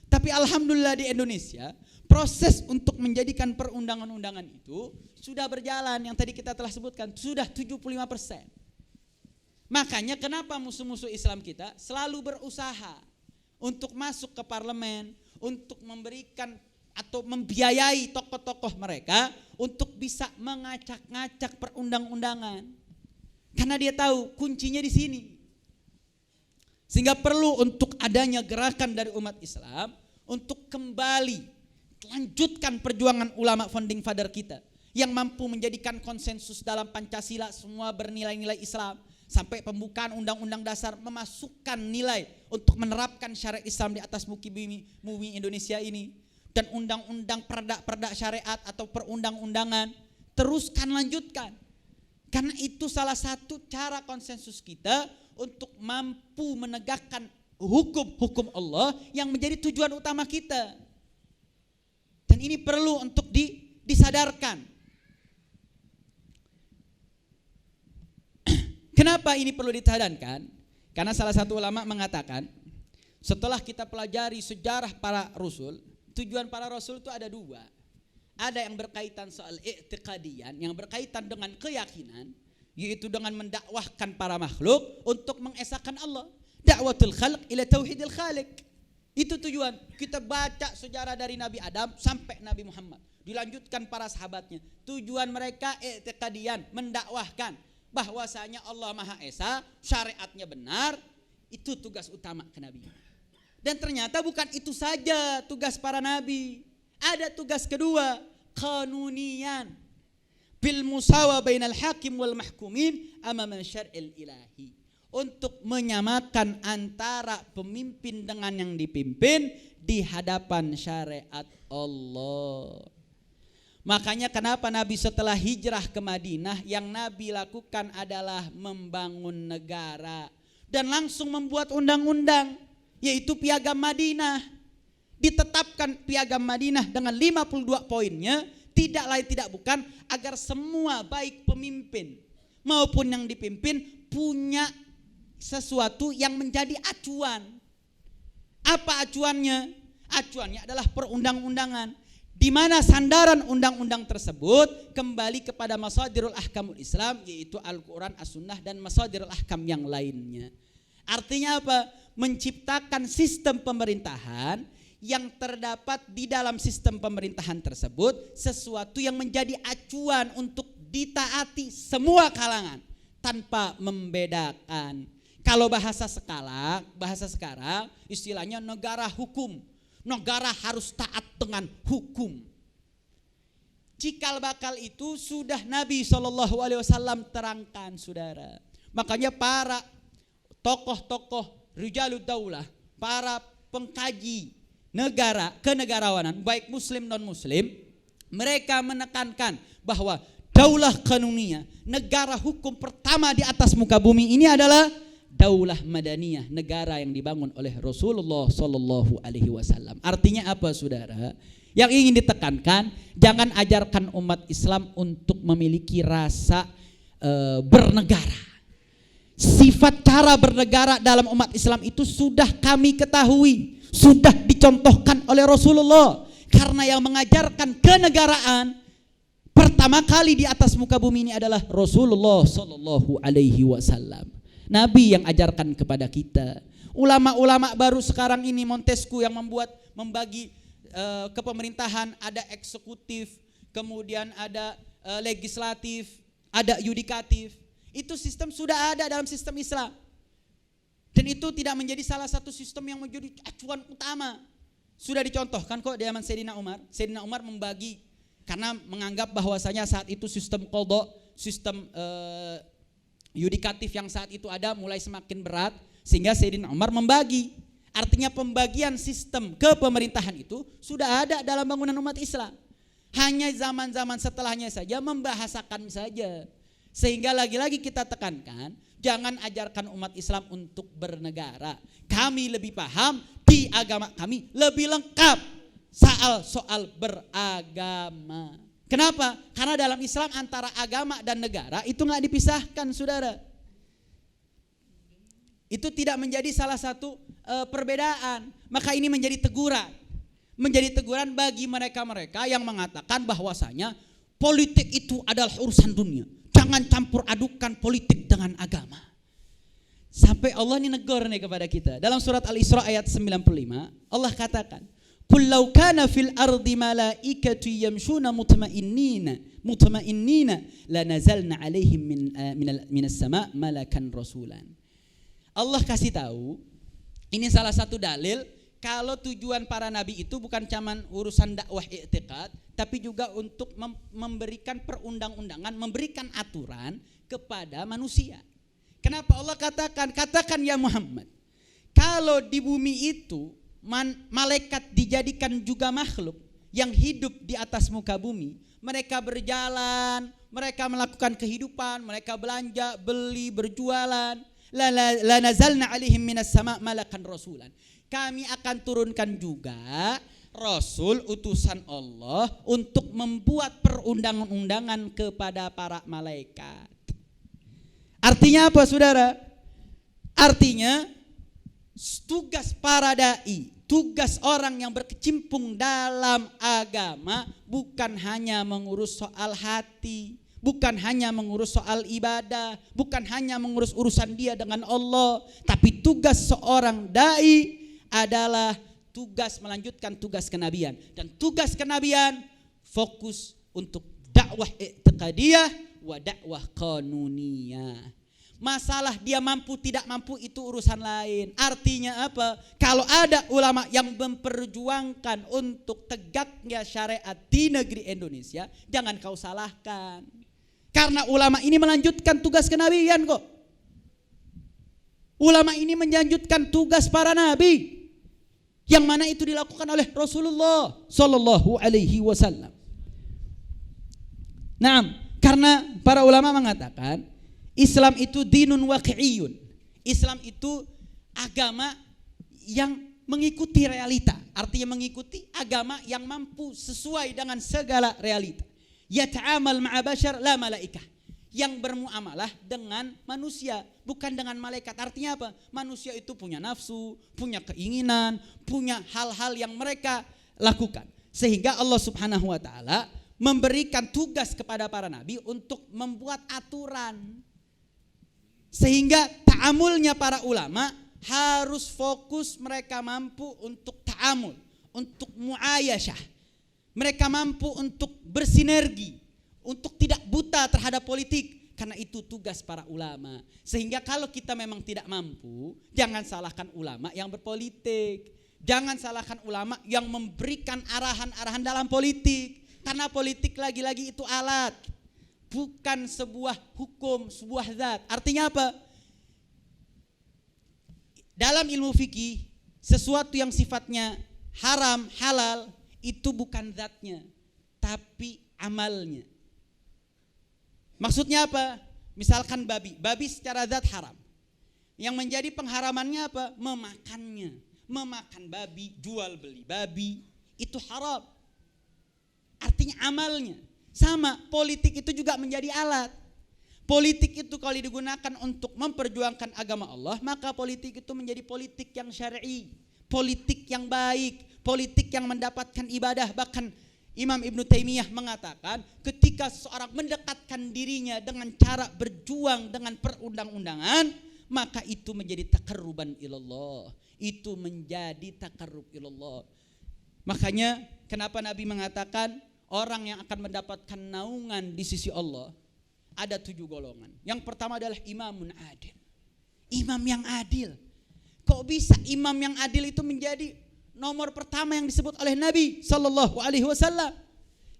Tapi alhamdulillah di Indonesia proses untuk menjadikan perundang-undangan itu sudah berjalan, yang tadi kita telah sebutkan sudah 75%. Makanya kenapa musuh-musuh Islam kita selalu berusaha untuk masuk ke parlemen, untuk memberikan atau membiayai tokoh-tokoh mereka untuk bisa mengacak-ngacak perundang-undangan. Karena dia tahu kuncinya di sini. Sehingga perlu untuk adanya gerakan dari umat Islam untuk kembali lanjutkan perjuangan ulama founding father kita yang mampu menjadikan konsensus dalam Pancasila semua bernilai-nilai Islam, sampai pembukaan Undang-Undang Dasar memasukkan nilai untuk menerapkan syariat Islam di atas muka bumi Indonesia ini, dan undang-undang perda syariat atau perundang-undangan teruskan lanjutkan. Karena itu salah satu cara konsensus kita untuk mampu menegakkan hukum-hukum Allah yang menjadi tujuan utama kita. Dan ini perlu untuk disadarkan. Kenapa ini perlu disadarkan? Karena salah satu ulama mengatakan, setelah kita pelajari sejarah para rasul, tujuan para rasul itu ada dua. Ada yang berkaitan soal i'tiqadian, yang berkaitan dengan keyakinan, yaitu dengan mendakwahkan para makhluk untuk mengesahkan Allah. Da'watul khalq ila tauhidil khaliq. Itu tujuan. Kita baca sejarah dari Nabi Adam sampai Nabi Muhammad, dilanjutkan para sahabatnya. Tujuan mereka i'tiqadian, mendakwahkan bahwasanya Allah Maha Esa, syariatnya benar, itu tugas utama ke Nabi. Dan ternyata bukan itu saja tugas para nabi. Ada tugas kedua, kanunian, bil musawa bainal hakim wal mahkumin amama syar'il ilahi. Untuk menyamakan antara pemimpin dengan yang dipimpin di hadapan syariat Allah. Makanya kenapa Nabi setelah hijrah ke Madinah, yang Nabi lakukan adalah membangun negara dan langsung membuat undang-undang, yaitu Piagam Madinah. Ditetapkan Piagam Madinah dengan 52 poinnya, tidak lain tidak bukan agar semua baik pemimpin maupun yang dipimpin punya sesuatu yang menjadi acuan. Apa acuannya? Acuannya adalah perundang-undangan, di mana sandaran undang-undang tersebut kembali kepada masadirul ahkamul Islam, yaitu Al-Quran, As-Sunnah, dan masadirul ahkam yang lainnya. Artinya apa? Menciptakan sistem pemerintahan yang terdapat di dalam sistem pemerintahan tersebut sesuatu yang menjadi acuan untuk ditaati semua kalangan tanpa membedakan. Kalau bahasa sekarang istilahnya negara hukum. Negara harus taat dengan hukum. Cikal bakal itu sudah Nabi SAW terangkan, saudara. Makanya para tokoh-tokoh rijalud daulah, para pengkaji negara kenegarawanan, baik muslim non muslim, mereka menekankan bahwa daulah kanuniyah, negara hukum pertama di atas muka bumi ini adalah Daulah Madaniyah, negara yang dibangun oleh Rasulullah Sallallahu Alaihi Wasallam. Artinya apa, saudara? Yang ingin ditekankan, jangan ajarkan umat Islam untuk memiliki rasa bernegara. Sifat cara bernegara dalam umat Islam itu sudah kami ketahui, sudah dicontohkan oleh Rasulullah. Karena yang mengajarkan kenegaraan pertama kali di atas muka bumi ini adalah Rasulullah Sallallahu Alaihi Wasallam. Nabi yang ajarkan kepada kita. Ulama-ulama baru sekarang ini, Montesquieu yang membagi kepemerintahan, ada eksekutif, kemudian ada legislatif, ada yudikatif. Itu sistem sudah ada dalam sistem Islam. Dan itu tidak menjadi salah satu sistem yang menjadi acuan utama. Sudah dicontohkan kok di zaman Sayyidina Umar. Sayyidina Umar membagi karena menganggap bahwasanya saat itu sistem qadha, sistem yudikatif yang saat itu ada mulai semakin berat, sehingga Sayyidina Umar membagi. Artinya pembagian sistem kepemerintahan itu sudah ada dalam bangunan umat Islam. Hanya zaman-zaman setelahnya saja membahasakan saja. Sehingga lagi-lagi kita tekankan, jangan ajarkan umat Islam untuk bernegara. Kami lebih paham, di agama kami lebih lengkap soal beragama. Kenapa? Karena dalam Islam antara agama dan negara itu nggak dipisahkan, saudara. Itu tidak menjadi salah satu perbedaan. Maka ini menjadi teguran. Menjadi teguran bagi mereka-mereka yang mengatakan bahwasanya politik itu adalah urusan dunia. Jangan campur adukan politik dengan agama. Sampai Allah ini negor nih kepada kita. Dalam surat Al-Isra ayat 95, Allah katakan, "Qul law kana fil ardi malaikatu yamshuna mutma'innina lanazalna 'alaihim minas sama' malakan rasulan." Allah kasih tahu, ini salah satu dalil kalau tujuan para nabi itu bukan cuman urusan dakwah i'tiqad, tapi juga untuk memberikan perundang-undangan, memberikan aturan kepada manusia. Kenapa Allah katakan ya Muhammad, kalau di bumi itu malaikat dijadikan juga makhluk yang hidup di atas muka bumi, mereka berjalan, mereka melakukan kehidupan, mereka belanja, beli, berjualan, la nazalna alaihim minas sama' malakan rasulan. Kami akan turunkan juga Rasul utusan Allah untuk membuat perundang-undangan kepada para malaikat. Artinya apa, saudara? Artinya tugas para dai, tugas orang yang berkecimpung dalam agama bukan hanya mengurus soal hati, bukan hanya mengurus soal ibadah, bukan hanya mengurus urusan dia dengan Allah, tapi tugas seorang dai adalah tugas melanjutkan tugas kenabian. Dan tugas kenabian fokus untuk dakwah i'tiqadiyah wa dakwah qanuniyah. Masalah dia mampu tidak mampu itu urusan lain. Artinya apa? Kalau ada ulama yang memperjuangkan untuk tegaknya syariat di negeri Indonesia, jangan kau salahkan. Karena ulama ini melanjutkan tugas kenabian kok. Ulama ini melanjutkan tugas para nabi, yang mana itu dilakukan oleh Rasulullah Sallallahu Alaihi Wasallam. Nah, karena para ulama mengatakan Islam itu dinun waqi'iyun. Islam itu agama yang mengikuti realita. Artinya mengikuti agama yang mampu sesuai dengan segala realita. Yata'amal ma'a bashar la malaikah. Yang bermuamalah dengan manusia, bukan dengan malaikat. Artinya apa? Manusia itu punya nafsu, punya keinginan, punya hal-hal yang mereka lakukan. Sehingga Allah Subhanahu wa taala memberikan tugas kepada para nabi untuk membuat aturan. Sehingga ta'amulnya para ulama harus fokus, mereka mampu untuk ta'amul, untuk muayasyah. Mereka mampu untuk bersinergi, untuk tidak buta terhadap politik, karena itu tugas para ulama. Sehingga kalau kita memang tidak mampu, jangan salahkan ulama yang berpolitik, jangan salahkan ulama yang memberikan arahan-arahan dalam politik, karena politik lagi-lagi itu alat, bukan sebuah hukum, sebuah zat. Artinya apa? Dalam ilmu fikih, sesuatu yang sifatnya haram, halal, itu bukan zatnya, tapi amalnya. Maksudnya apa? Misalkan babi secara zat haram. Yang menjadi pengharamannya apa? Memakannya. Memakan babi, jual beli babi, itu haram. Artinya amalnya. Sama, politik itu juga menjadi alat. Politik itu kalau digunakan untuk memperjuangkan agama Allah, maka politik itu menjadi politik yang syar'i, politik yang baik, politik yang mendapatkan ibadah. Bahkan Imam Ibn Taimiyah mengatakan ketika seseorang mendekatkan dirinya dengan cara berjuang dengan perundang-undangan, maka itu menjadi taqarruban ilallah. Itu menjadi taqarrub ilallah. Makanya kenapa Nabi mengatakan orang yang akan mendapatkan naungan di sisi Allah ada 7 golongan. Yang pertama adalah imamun adil. Imam yang adil. Kok bisa imam yang adil itu menjadi nomor pertama yang disebut oleh Nabi Sallallahu Alaihi Wasallam?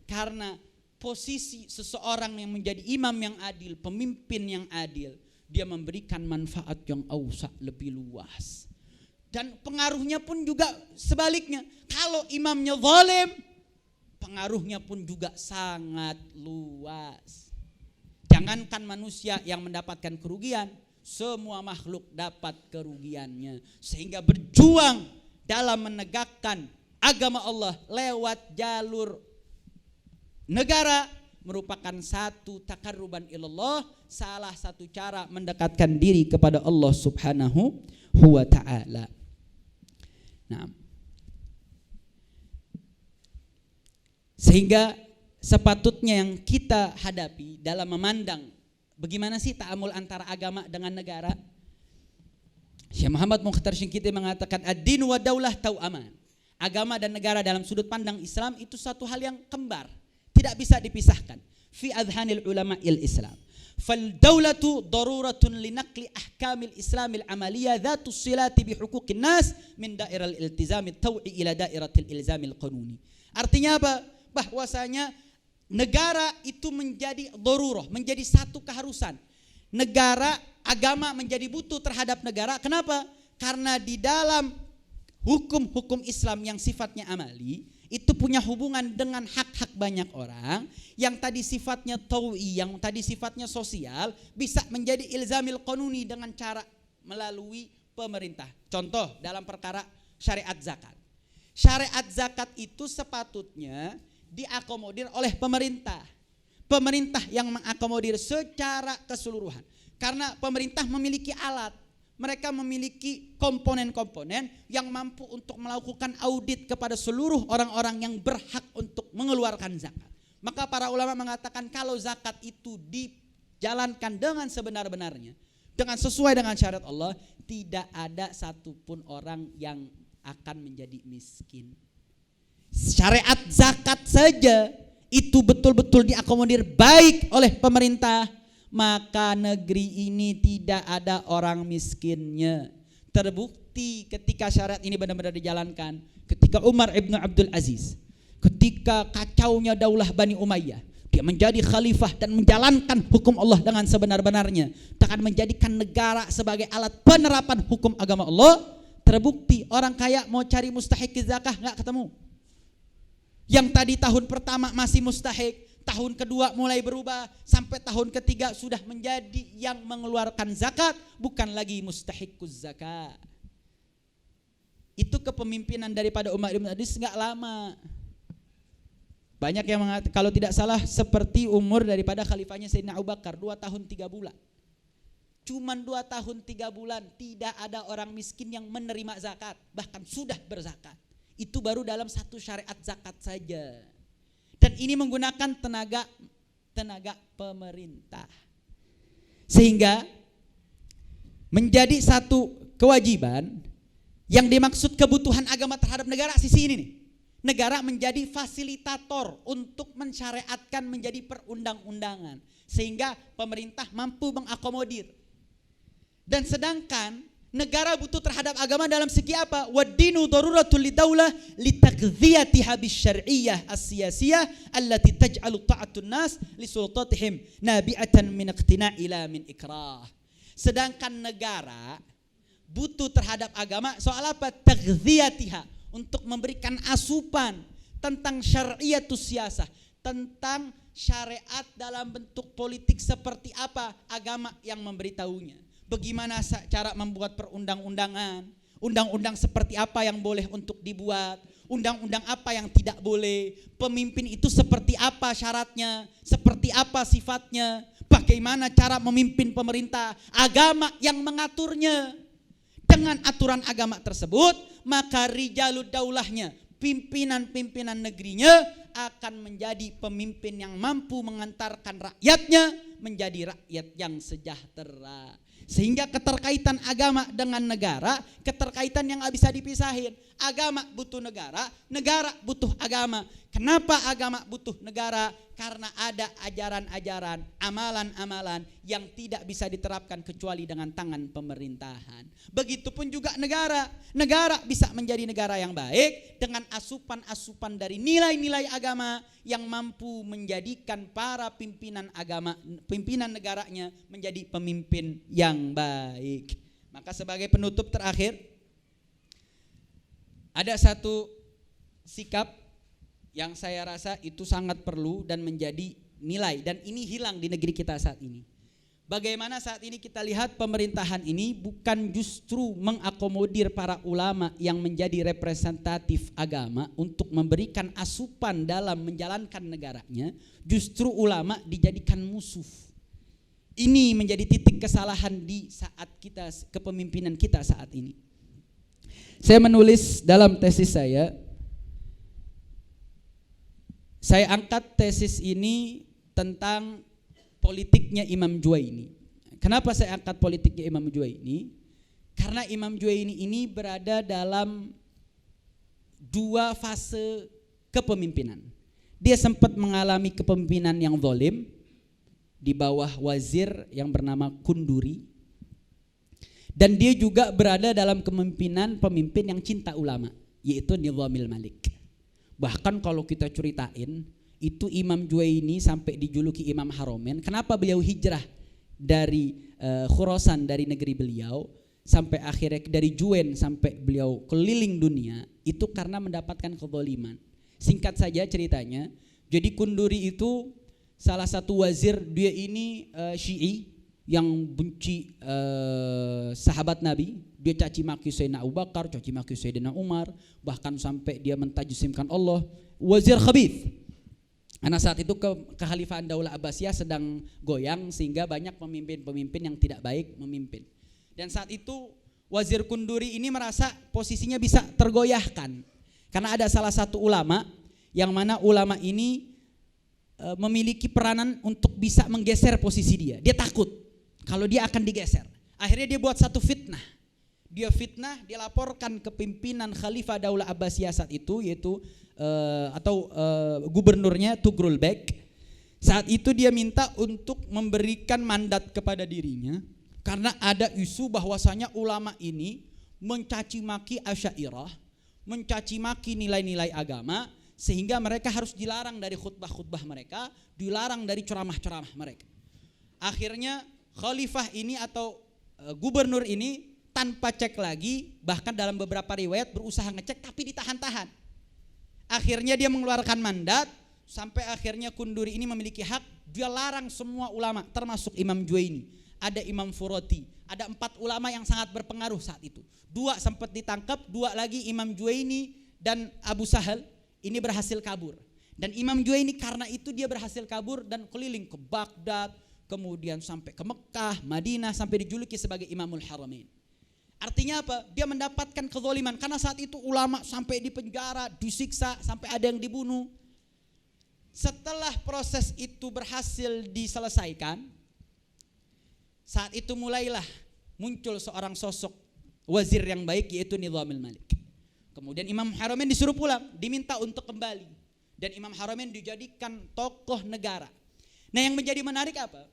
Karena posisi seseorang yang menjadi imam yang adil, pemimpin yang adil, dia memberikan manfaat yang ausa, lebih luas. Dan pengaruhnya pun juga sebaliknya. Kalau imamnya zalim, pengaruhnya pun juga sangat luas. Jangankan manusia yang mendapatkan kerugian, semua makhluk dapat kerugiannya. Sehingga berjuang dalam menegakkan agama Allah lewat jalur negara merupakan satu taqarruban ilallah, salah satu cara mendekatkan diri kepada Allah Subhanahu wa ta'ala. Nah, sehingga sepatutnya yang kita hadapi dalam memandang bagaimana sih ta'amul antara agama dengan negara. Syekh Muhammad Mukhtar Syinqiti mengatakan ad-din wa daulah tau'aman. Agama dan negara dalam sudut pandang Islam itu satu hal yang kembar, tidak bisa dipisahkan. Fi adhanil ulama'il Islam. Fal daulatu daruratun linaqli ahkamil islamil amaliyah dhatus silati bihuquqin nas min dairal iltizamit tau'i ila dairatil ilzamil qanuni. Artinya apa? Bahwasanya negara itu menjadi darurah, menjadi satu keharusan. Negara, agama menjadi butuh terhadap negara. Kenapa? Karena di dalam hukum-hukum Islam yang sifatnya amali itu punya hubungan dengan hak-hak banyak orang. Yang tadi sifatnya tau'i, yang tadi sifatnya sosial, bisa menjadi ilzamil qanuni dengan cara melalui pemerintah. Contoh dalam perkara syariat zakat. Syariat zakat itu sepatutnya diakomodir oleh pemerintah. Pemerintah yang mengakomodir secara keseluruhan. Karena pemerintah memiliki alat, mereka memiliki komponen-komponen yang mampu untuk melakukan audit kepada seluruh orang-orang yang berhak untuk mengeluarkan zakat. Maka para ulama mengatakan kalau zakat itu dijalankan dengan sebenar-benarnya, dengan sesuai dengan syariat Allah, tidak ada satupun orang yang akan menjadi miskin. Syariat zakat saja itu betul-betul diakomodir baik oleh pemerintah, maka negeri ini tidak ada orang miskinnya. Terbukti ketika syariat ini benar-benar dijalankan, ketika Umar ibn Abdul Aziz, ketika kacaunya daulah Bani Umayyah, dia menjadi khalifah dan menjalankan hukum Allah dengan sebenar-benarnya, akan menjadikan negara sebagai alat penerapan hukum agama Allah. Terbukti orang kaya mau cari mustahik zakah nggak ketemu. Yang tadi tahun pertama masih mustahik, tahun kedua mulai berubah, sampai tahun ketiga sudah menjadi yang mengeluarkan zakat, bukan lagi mustahiquz zakat. Itu kepemimpinan daripada Umar bin Abdul Aziz nggak lama. Banyak yang mengatakan kalau tidak salah seperti umur daripada khalifahnya Sayyidina Abu Bakar 2 tahun 3 bulan. Cuman 2 tahun 3 bulan tidak ada orang miskin yang menerima zakat, bahkan sudah berzakat. Itu baru dalam satu syariat zakat saja. Dan ini menggunakan tenaga pemerintah. Sehingga menjadi satu kewajiban yang dimaksud kebutuhan agama terhadap negara sisi ini nih. Negara menjadi fasilitator untuk mensyariatkan menjadi perundang-undangan. Sehingga pemerintah mampu mengakomodir. Dan sedangkan negara butuh terhadap agama dalam segi apa? Wad-dinu daruratul lidaulah litaghdhiyatiha bisyar'iyyah as-siyasiyah allati taj'alu ta'atun nas li sultatihim nabi'atan min iqtina'i la min ikrah. Sedangkan negara butuh terhadap agama soal apa? Taghdhiyatiha, untuk memberikan asupan tentang syar'iyatus siyasah, tentang syariat dalam bentuk politik seperti apa agama yang memberitahunya. Bagaimana cara membuat perundang-undangan, undang-undang seperti apa yang boleh untuk dibuat, undang-undang apa yang tidak boleh, pemimpin itu seperti apa syaratnya, seperti apa sifatnya, bagaimana cara memimpin pemerintah, agama yang mengaturnya. Dengan aturan agama tersebut, maka rijalud daulahnya, pimpinan-pimpinan negerinya akan menjadi pemimpin yang mampu mengantarkan rakyatnya menjadi rakyat yang sejahtera. Sehingga keterkaitan agama dengan negara, keterkaitan yang gak bisa dipisahin. Agama butuh negara, negara butuh agama. Kenapa agama butuh negara? Karena ada ajaran-ajaran, amalan-amalan yang tidak bisa diterapkan kecuali dengan tangan pemerintahan. Begitupun juga negara. Negara bisa menjadi negara yang baik dengan asupan-asupan dari nilai-nilai agama yang mampu menjadikan para pimpinan agama, pimpinan negaranya menjadi pemimpin yang baik. Maka sebagai penutup terakhir, ada satu sikap yang saya rasa itu sangat perlu dan menjadi nilai, dan ini hilang di negeri kita saat ini. Bagaimana saat ini kita lihat pemerintahan ini bukan justru mengakomodir para ulama yang menjadi representatif agama untuk memberikan asupan dalam menjalankan negaranya, justru ulama dijadikan musuh. Ini menjadi titik kesalahan di saat kita, kepemimpinan kita saat ini. Saya menulis dalam tesis saya angkat tesis ini tentang politiknya Imam Juwaini. Kenapa saya angkat politiknya Imam Juwaini? Karena Imam Juwaini ini berada dalam dua fase kepemimpinan. Dia sempat mengalami kepemimpinan yang zalim di bawah wazir yang bernama Kunduri. Dan dia juga berada dalam kepemimpinan pemimpin yang cinta ulama, yaitu Nizamil Malik. Bahkan kalau kita ceritain, itu Imam Juwaini sampai dijuluki Imam Haromen. Kenapa beliau hijrah dari Khurasan, dari negeri beliau, sampai akhirnya dari Juwen sampai beliau keliling dunia, itu karena mendapatkan kezaliman. Singkat saja ceritanya, jadi Kunduri itu salah satu wazir, dia ini Syi'i yang benci sahabat Nabi. Dia caci maki Sayyidina Abu Bakar, caci maki Sayyidina Umar, bahkan sampai dia mentajsimkan Allah. Wazir khabith. Karena saat itu kekhalifahan Daulah Abbasiyah sedang goyang, sehingga banyak pemimpin-pemimpin yang tidak baik memimpin. Dan saat itu Wazir Kunduri ini merasa posisinya bisa tergoyahkan, karena ada salah satu ulama yang mana ulama ini memiliki peranan untuk bisa menggeser posisi dia. Dia takut kalau dia akan digeser. Akhirnya dia buat satu fitnah. Dia laporkan ke pimpinan Khalifah Daulah Abbasiyah saat itu, yaitu gubernurnya Tugrul Bek. Saat itu dia minta untuk memberikan mandat kepada dirinya, karena ada isu bahwasanya ulama ini mencaci maki Asy'ariyah, mencaci maki nilai-nilai agama, sehingga mereka harus dilarang dari khutbah-khutbah mereka, dilarang dari ceramah-ceramah mereka. Akhirnya khalifah ini atau gubernur ini tanpa cek lagi, bahkan dalam beberapa riwayat berusaha ngecek tapi ditahan-tahan. Akhirnya dia mengeluarkan mandat, sampai akhirnya Kunduri ini memiliki hak, dia larang semua ulama termasuk Imam Juwaini. Ada Imam Furati, ada 4 ulama yang sangat berpengaruh saat itu. 2 sempat ditangkap, 2 lagi Imam Juwaini dan Abu Sahal ini berhasil kabur. Dan Imam Juwaini karena itu dia berhasil kabur dan keliling ke Baghdad, kemudian sampai ke Mekah, Madinah, sampai dijuluki sebagai Imamul Haramain. Artinya apa? Dia mendapatkan kezaliman karena saat itu ulama sampai di penjara, disiksa, sampai ada yang dibunuh. Setelah proses itu berhasil diselesaikan, saat itu mulailah muncul seorang sosok wazir yang baik, yaitu Nizamil Malik. Kemudian Imam Haramain disuruh pulang, diminta untuk kembali, dan Imam Haramain dijadikan tokoh negara. Nah, yang menjadi menarik apa?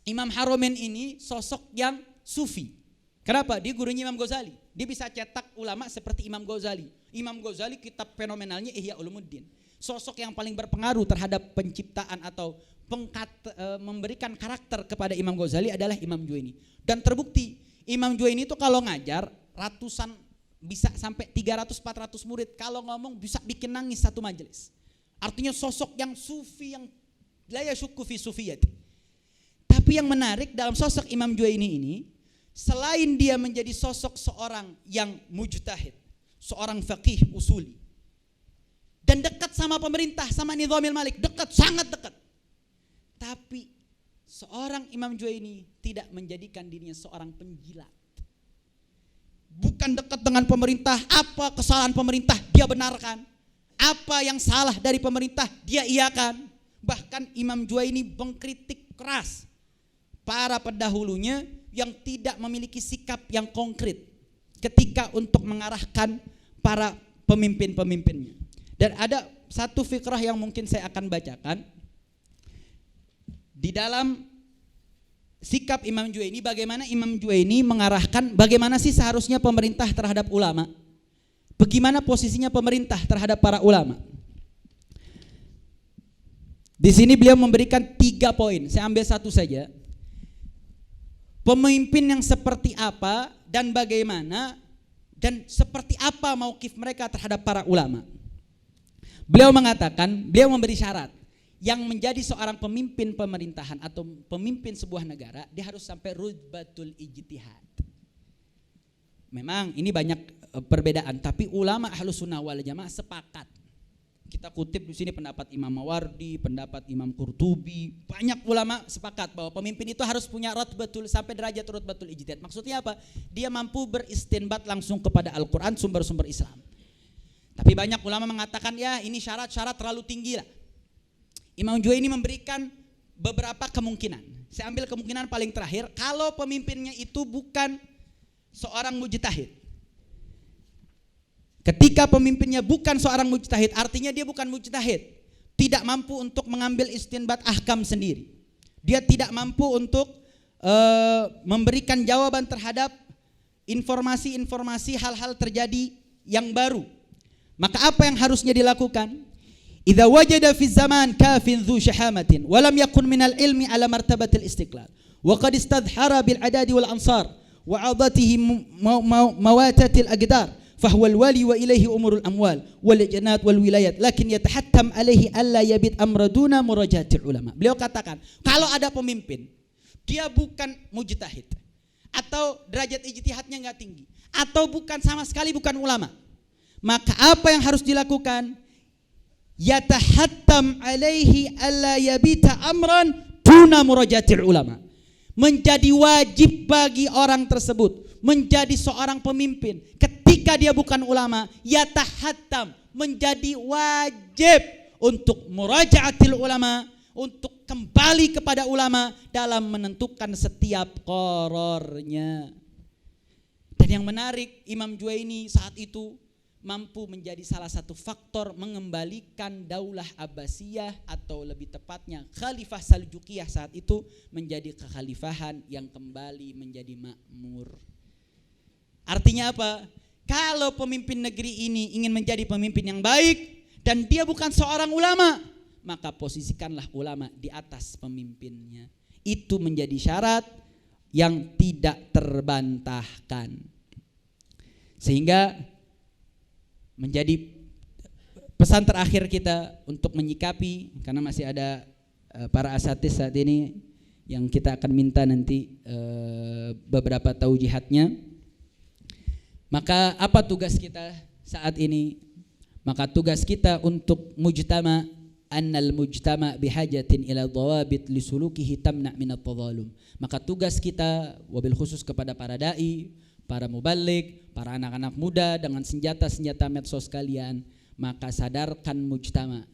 Imam Haramain ini sosok yang sufi. Kenapa? Dia gurunya Imam Ghazali. Dia bisa cetak ulama seperti Imam Ghazali. Imam Ghazali kitab fenomenalnya Ihya Ulumuddin. Sosok yang paling berpengaruh terhadap penciptaan atau memberikan karakter kepada Imam Ghazali adalah Imam Juwaini. Dan terbukti Imam Juwaini itu kalau ngajar ratusan, bisa sampai 300-400 murid, kalau ngomong bisa bikin nangis satu majelis. Artinya sosok yang sufi, yang la yasyukku fi sufiyati. Tapi yang menarik dalam sosok Imam Juwaini ini, selain dia menjadi sosok seorang yang mujtahid, seorang faqih usuli, dan dekat sama pemerintah, sama Nizamil Malik, dekat, sangat dekat. Tapi seorang Imam Juwaini tidak menjadikan dirinya seorang penjilat. Bukan bahkan dekat dengan pemerintah. Apa kesalahan pemerintah dia benarkan, apa yang salah dari pemerintah dia iakan. Bahkan Imam Juwaini mengkritik keras para pendahulunya yang tidak memiliki sikap yang konkret ketika untuk mengarahkan para pemimpin-pemimpinnya. Dan ada satu fikrah yang mungkin saya akan bacakan di dalam sikap Imam Juwaini, bagaimana Imam Juwaini mengarahkan bagaimana sih seharusnya pemerintah terhadap ulama, bagaimana posisinya pemerintah terhadap para ulama. Di sini beliau memberikan 3 poin, saya ambil satu saja. Pemimpin yang seperti apa dan bagaimana dan seperti apa mauqif mereka terhadap para ulama. Beliau mengatakan, beliau memberi syarat, yang menjadi seorang pemimpin pemerintahan atau pemimpin sebuah negara, dia harus sampai rutbatul ijtihad. Memang ini banyak perbedaan, tapi ulama Ahlus Sunnah wal Jamaah sepakat. Kita kutip di sini pendapat Imam Mawardi, pendapat Imam Qurtubi, banyak ulama sepakat bahwa pemimpin itu harus punya rutbatul sampai derajat rutbatul ijtihad. Maksudnya apa? Dia mampu beristinbat langsung kepada Al-Qur'an, sumber-sumber Islam. Tapi banyak ulama mengatakan ya ini syarat-syarat terlalu tinggi lah. Imam Juwaini memberikan beberapa kemungkinan. Saya ambil kemungkinan paling terakhir, kalau pemimpinnya itu bukan seorang mujtahid. Ketika pemimpinnya bukan seorang mujtahid, artinya dia bukan mujtahid, tidak mampu untuk mengambil istinbat ahkam sendiri. Dia tidak mampu untuk memberikan jawaban terhadap informasi-informasi hal-hal terjadi yang baru. Maka apa yang harusnya dilakukan? Idza wajada fi zaman kafin dhu syahamatin wa lam yakun minal ilmi ala martabatil istiqlal wa qad istadhara bil adadi wal ansar wa 'adatihi mawatatil aqdar fahuwa al wali wa ilaihi umurul amwal wal janat wal wilayat lakin yatahattam alaihi alla yabit amra duna murajatil ulama. Beliau katakan, kalau ada pemimpin dia bukan mujtahid atau derajat ijtihadnya enggak tinggi atau bukan sama sekali bukan ulama, maka apa yang harus dilakukan? Yatahattam alaihi alla yabita amran duna murajatil ulama. Menjadi wajib bagi orang tersebut menjadi seorang pemimpin ketika dia bukan ulama, yatahattam, menjadi wajib untuk murajaatil ulama, untuk kembali kepada ulama dalam menentukan setiap qararnya. Dan yang menarik, Imam Juwaini saat itu mampu menjadi salah satu faktor mengembalikan Daulah Abbasiyah atau lebih tepatnya Khalifah Saljukiyah saat itu menjadi kekhalifahan yang kembali menjadi makmur. Artinya apa? Kalau pemimpin negeri ini ingin menjadi pemimpin yang baik dan dia bukan seorang ulama, maka posisikanlah ulama di atas pemimpinnya. Itu menjadi syarat yang tidak terbantahkan. Sehingga menjadi pesan terakhir kita untuk menyikapi, karena masih ada para asatidz saat ini yang kita akan minta nanti beberapa taujihatnya. Maka apa tugas kita saat ini? Maka tugas kita untuk mujtama, annal mujtama bihajatin ila dhawabit li sulukihi tamna' min at-tadhalum. Maka tugas kita wabil khusus kepada para dai, para muballigh, para anak-anak muda dengan senjata-senjata medsos kalian, maka sadarkan mujtama,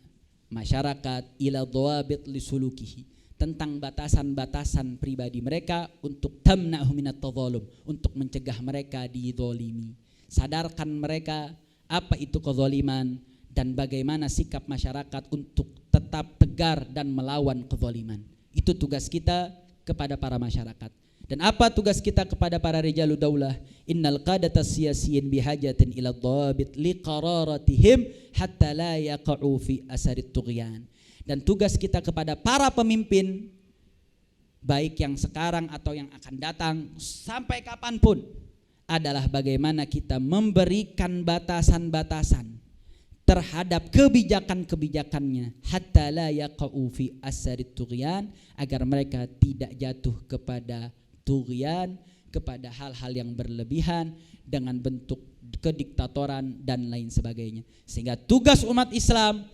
masyarakat ila dhawabit li sulukihi, tentang batasan-batasan pribadi mereka untuk tamna'hu minat tadhalum, untuk mencegah mereka dizalimi. Sadarkan mereka apa itu kezaliman dan bagaimana sikap masyarakat untuk tetap tegar dan melawan kezaliman. Itu tugas kita kepada para masyarakat. Dan apa tugas kita kepada para rijalud daulah? Innal qadatas siyasiyin bihajatin ila dhawabit liqararatihim hatta la yaqa'u fi asarit tughyan. Dan tugas kita kepada para pemimpin, baik yang sekarang atau yang akan datang sampai kapanpun, adalah bagaimana kita memberikan batasan-batasan terhadap kebijakan-kebijakannya hatta la yaqa'u fi asarit tughyan, agar mereka tidak jatuh kepada tughyan, kepada hal-hal yang berlebihan dengan bentuk kediktatoran dan lain sebagainya. Sehingga tugas umat Islam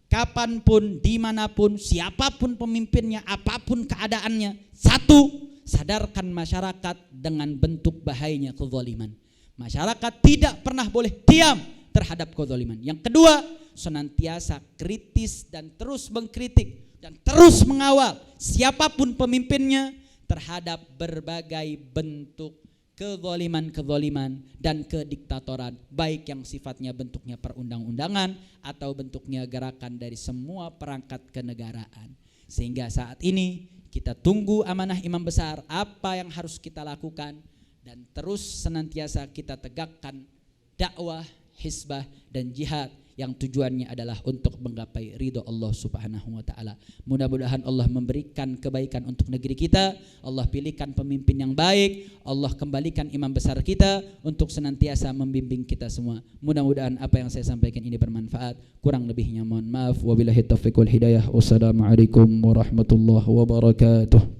kapanpun, dimanapun, siapapun pemimpinnya, apapun keadaannya, satu, sadarkan masyarakat dengan bentuk bahayanya kezaliman. Masyarakat tidak pernah boleh diam terhadap kezaliman. Yang kedua, senantiasa kritis dan terus mengkritik dan terus mengawal siapapun pemimpinnya terhadap berbagai bentuk kezaliman dan kediktatoran, baik yang sifatnya bentuknya perundang-undangan atau bentuknya gerakan dari semua perangkat kenegaraan. Sehingga saat ini kita tunggu amanah imam besar, apa yang harus kita lakukan, dan terus senantiasa kita tegakkan dakwah, hizbah dan jihad yang tujuannya adalah untuk menggapai ridho Allah Subhanahu wa taala. Mudah-mudahan Allah memberikan kebaikan untuk negeri kita, Allah pilihkan pemimpin yang baik, Allah kembalikan imam besar kita untuk senantiasa membimbing kita semua. Mudah-mudahan apa yang saya sampaikan ini bermanfaat. Kurang lebihnya mohon maaf. Wabillahi taufiq wal hidayah. Wassalamualaikum warahmatullahi wabarakatuh.